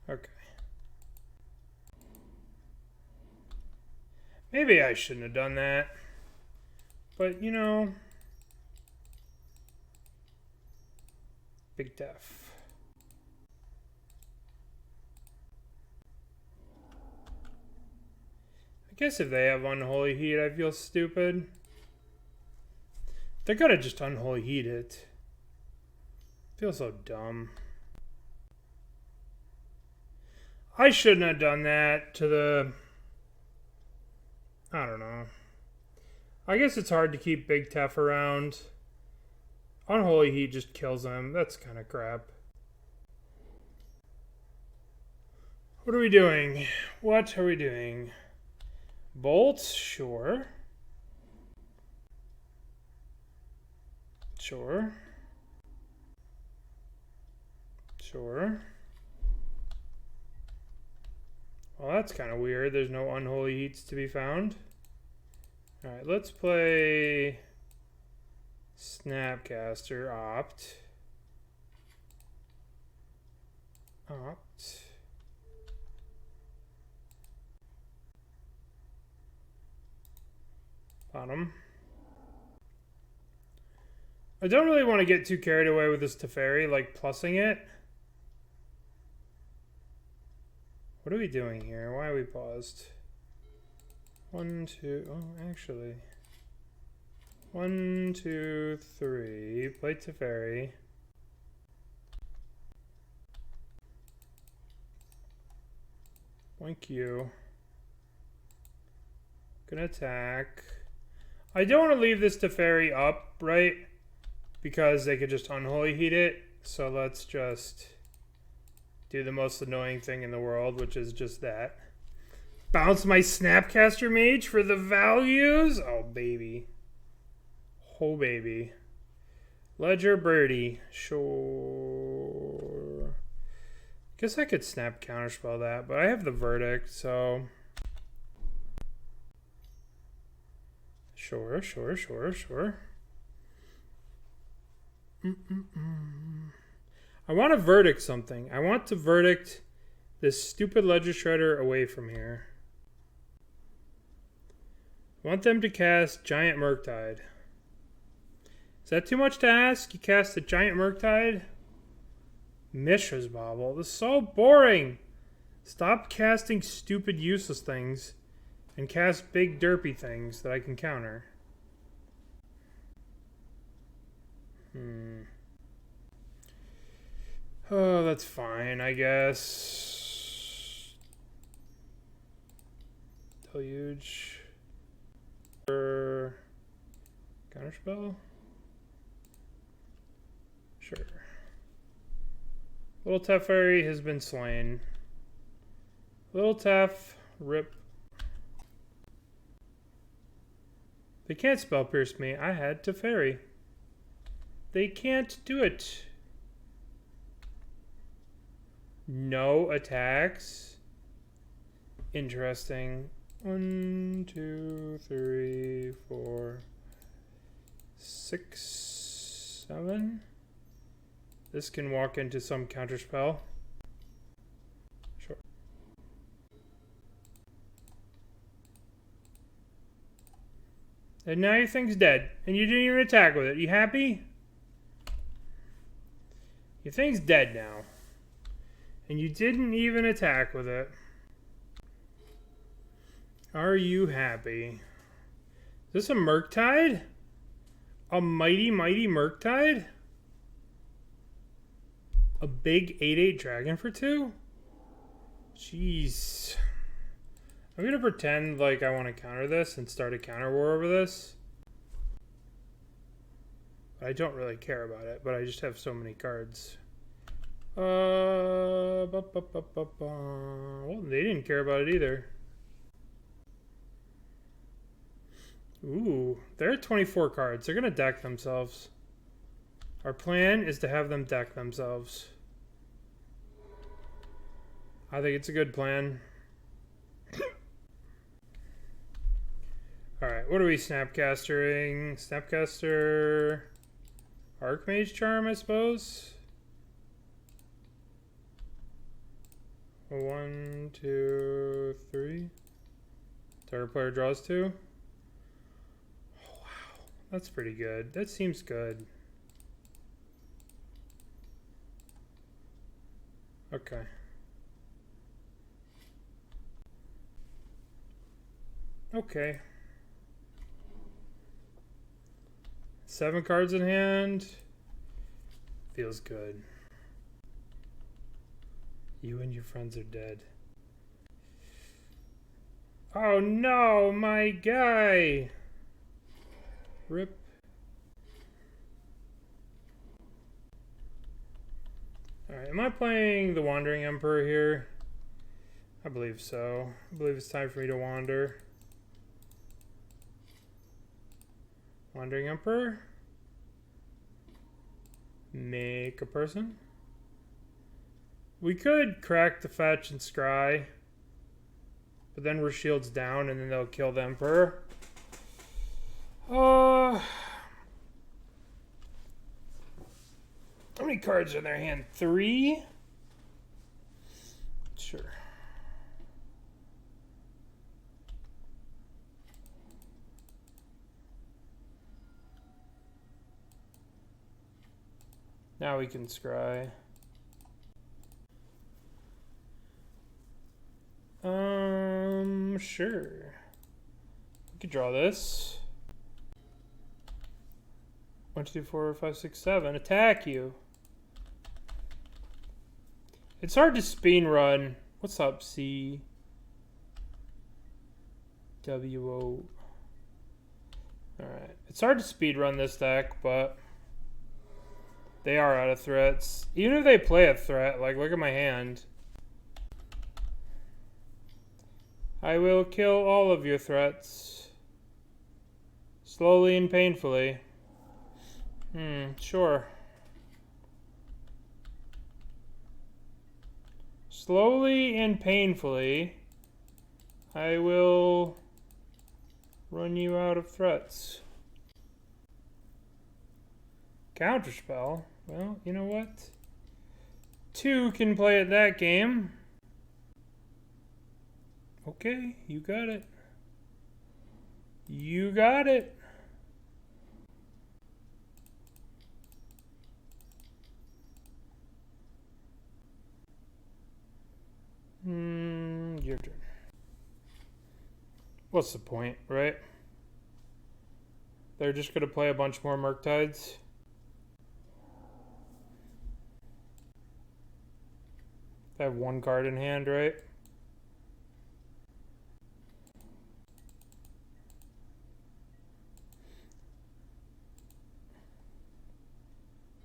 Okay. Maybe I shouldn't have done that. But, you know, big def. I guess if they have Unholy Heat, I feel stupid. They're gonna just Unholy Heat it. I feel so dumb. I shouldn't have done that to the... I don't know. I guess it's hard to keep Big Tef around. Unholy Heat just kills him. That's kind of crap. What are we doing? What are we doing? Bolts? Sure. Sure. Sure. Well, that's kind of weird. There's no unholy heats to be found. Alright, let's play Snapcaster, opt. Opt. Bottom. I don't really want to get too carried away with this Teferi, like plussing it. What are we doing here? Why are we paused? 1, 2, oh, actually. 1, 2, 3. Play Teferi. Thank you. Gonna attack. I don't want to leave this Teferi up, right? Because they could just unholy heat it. So let's just do the most annoying thing in the world, which is just that. Bounce my Snapcaster Mage for the values. Oh, baby. Oh, baby. Ledger Birdie. Sure. Guess I could snap counterspell that, but I have the Verdict, so... Sure, sure, sure, sure. I want to Verdict something. I want to Verdict this stupid Ledger Shredder away from here. I want them to cast Giant Murktide. Is that too much to ask? You cast a Giant Murktide? Mishra's Bauble. This is so boring. Stop casting stupid useless things and cast big derpy things that I can counter. Oh, that's fine, I guess. Deluge. Counterspell? Sure. Little Teferi has been slain. Little Tef, rip. They can't spell pierce me. I had Teferi. They can't do it. No attacks. Interesting. 1, 2, 3, 4, 6, 7. This can walk into some counterspell. Sure. And now your thing's dead. And you didn't even attack with it. You happy? Your thing's dead now. And you didn't even attack with it. Are you happy? Is this a Murktide? A mighty, mighty Murktide? A big 8/8 dragon for 2? Jeez. I'm gonna pretend like I want to counter this and start a counter war over this. I don't really care about it, but I just have so many cards. Well, they didn't care about it either. Ooh, they're at 24 cards. They're gonna deck themselves. Our plan is to have them deck themselves. I think it's a good plan. Alright, what are we snapcastering? Snapcaster... Archmage Charm, I suppose? 1, 2, 3. Target player draws 2. Oh, wow. That's pretty good. That seems good. Okay. Okay. 7 cards in hand. Feels good. You and your friends are dead. Oh no, my guy! Rip. Alright, am I playing the Wandering Emperor here? I believe so. I believe it's time for me to wander. Wandering Emperor? Make a person. We could crack the fetch and scry, but then we're shields down and then they'll kill the Emperor. How many cards are in their hand? 3? Sure. Now we can scry. Sure. We could draw this. 1, 2, 4, 5, 6, 7. Attack you. It's hard to speed run. What's up, CWO? Alright. It's hard to speed run this deck, but they are out of threats. Even if they play a threat, like look at my hand. I will kill all of your threats. Slowly and painfully. Sure. Slowly and painfully, I will run you out of threats. Counterspell? Well, you know what? 2 can play at that game. Okay, you got it. You got it. Your turn. What's the point, right? They're just gonna play a bunch more Murktides. They have 1 card in hand, right?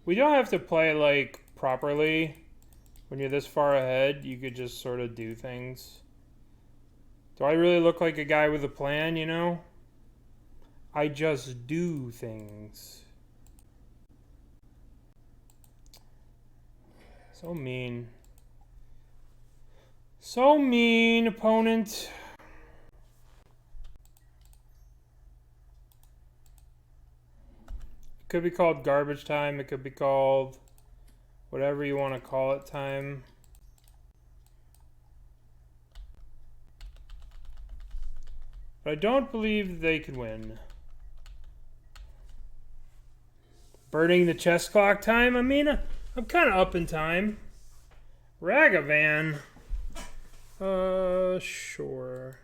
We don't have to play like properly. When you're this far ahead, you could just sort of do things. Do I really look like a guy with a plan, you know? I just do things. So mean. So mean, opponent. It could be called garbage time. It could be called whatever you want to call it time. But I don't believe they could win. Burning the chess clock time? I mean, I'm kind of up in time. Ragavan. Sure.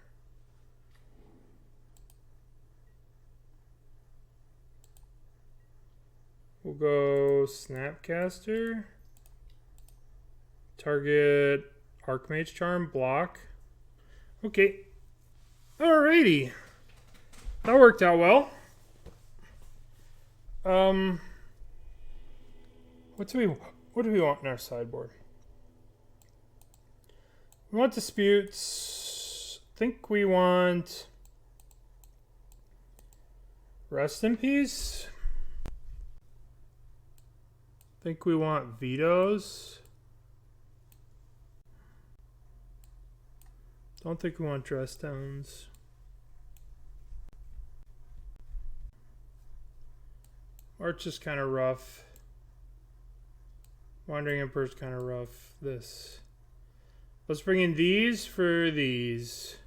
We'll go Snapcaster. Target Archmage Charm, block. Okay. Alrighty. That worked out well. What do we want in our sideboard? We want disputes. I think we want Rest in Peace. I think we want vetoes. Don't think we want dress downs. Arch is kind of rough. Wandering Emperor's kind of rough. This. Let's bring in these for these.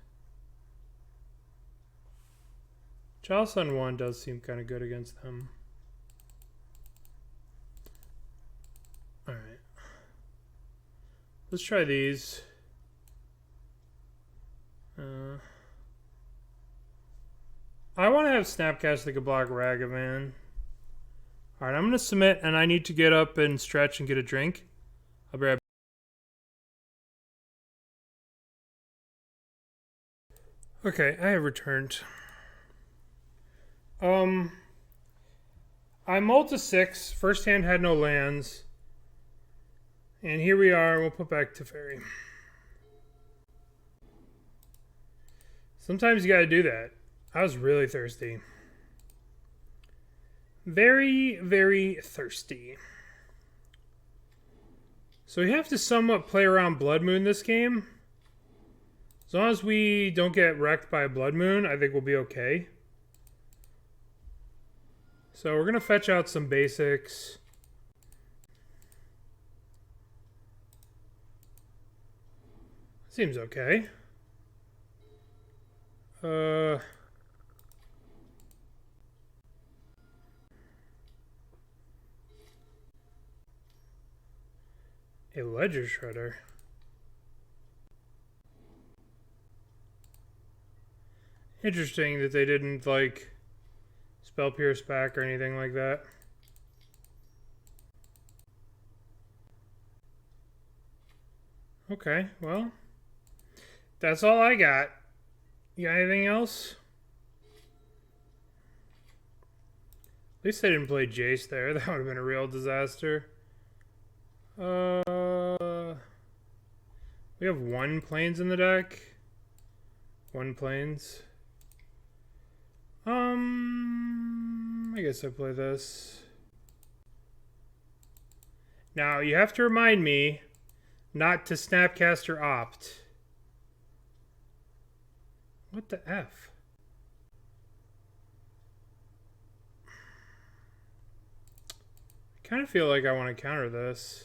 Chalice on 1 does seem kind of good against them. Alright. Let's try these. I want to have Snapcast that could block Ragavan. Alright, I'm going to submit and I need to get up and stretch and get a drink. I'll be right back. Okay, I have returned. I mulled to 6. First hand had no lands. And here we are. We'll put back Teferi. Sometimes you gotta do that. I was really thirsty. Very, very thirsty. So we have to somewhat play around Blood Moon this game. As long as we don't get wrecked by a Blood Moon, I think we'll be okay. So we're going to fetch out some basics. Seems okay. A ledger shredder. Interesting that they didn't like spell pierce back or anything like that. Okay, well, that's all I got. You got anything else? At least they didn't play Jace there. That would have been a real disaster. We have 1 plains in the deck. 1 plains. I guess I play this. Now, you have to remind me not to Snapcaster Opt. What the F? I kind of feel like I want to counter this.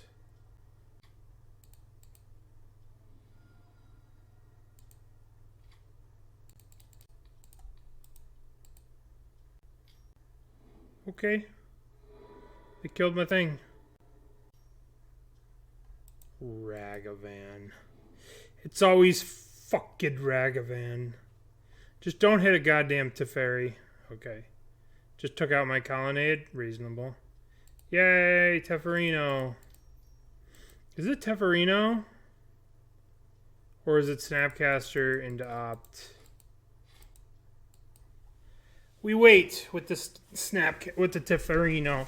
Okay. They killed my thing. Ragavan. It's always fucking Ragavan. Just don't hit a goddamn Teferi. Okay. Just took out my colonnade. Reasonable. Yay, Teferino. Is it Teferino? Or is it Snapcaster into Opt? We wait with the with the Teferino.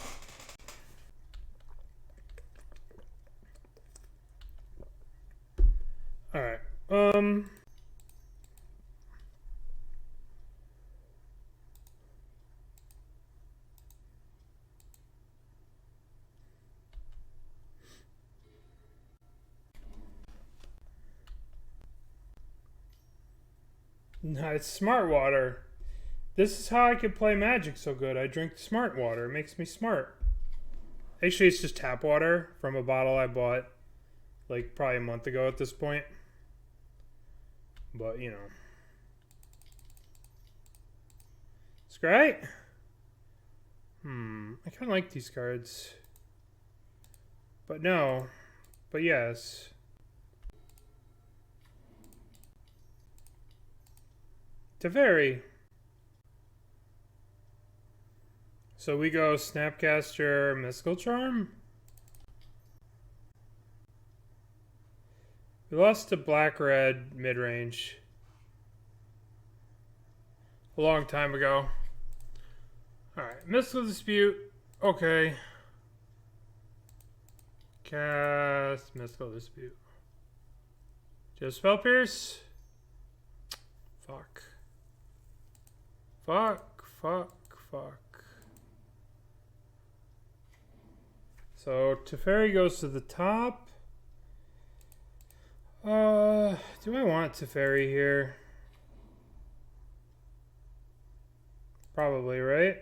All right. No, it's smart water. This is how I can play Magic so good. I drink smart water. It makes me smart. Actually, it's just tap water from a bottle I bought like probably a month ago at this point. But, you know. It's great. I kind of like these cards. But no. But yes. Teferi. So we go Snapcaster, Mystical Charm. We lost to black-red mid-range a long time ago. Alright, Mystical Dispute. Okay. Cast Mystical Dispute. Just Spell Pierce? Fuck. Fuck. So Teferi goes to the top. Do I want Teferi here? Probably, right?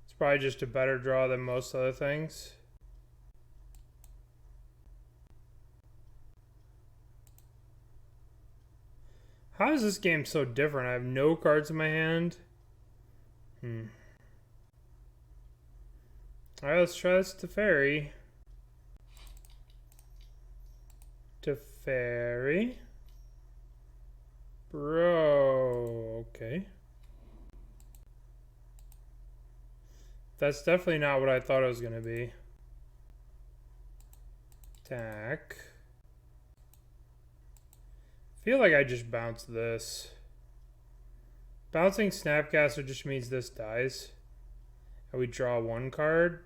It's probably just a better draw than most other things. How is this game so different? I have no cards in my hand. Alright, let's try this Teferi. Teferi. Bro, okay. That's definitely not what I thought it was going to be. Attack. Feel like I just bounced this. Bouncing Snapcaster just means this dies. And we draw 1 card.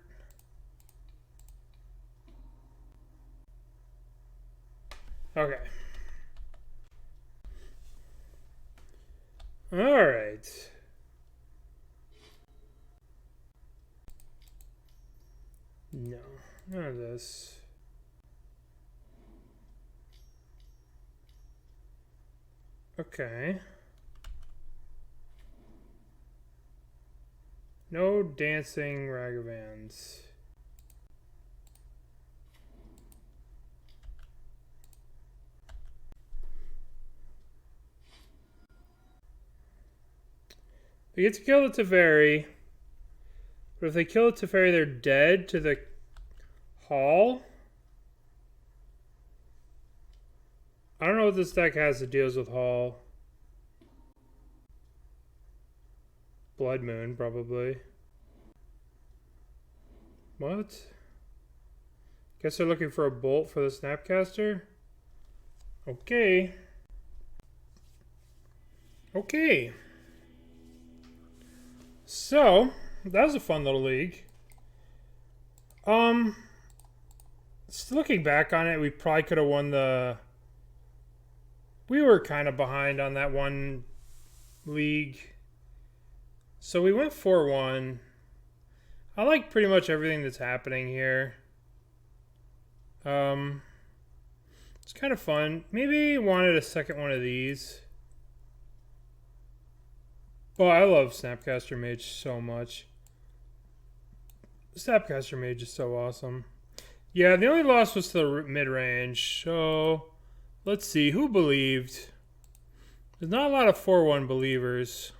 Okay. Alright. No, none of this. this. Okay. No dancing ragavans. They get to kill the Teferi. But if they kill the Teferi, they're dead to the Hall. I don't know what this deck has that deals with Hall. Blood Moon, probably. What? Guess they're looking for a bolt for the Snapcaster? Okay. Okay. So, that was a fun little league. Looking back on it, we probably could have won the... We were kind of behind on that one league. So we went 4-1. I like pretty much everything that's happening here. It's kind of fun. Maybe wanted a second one of these. Oh, I love Snapcaster Mage so much. Snapcaster Mage is so awesome. Yeah, the only loss was to the mid-range. So, let's see. Who believed? There's not a lot of 4-1 believers.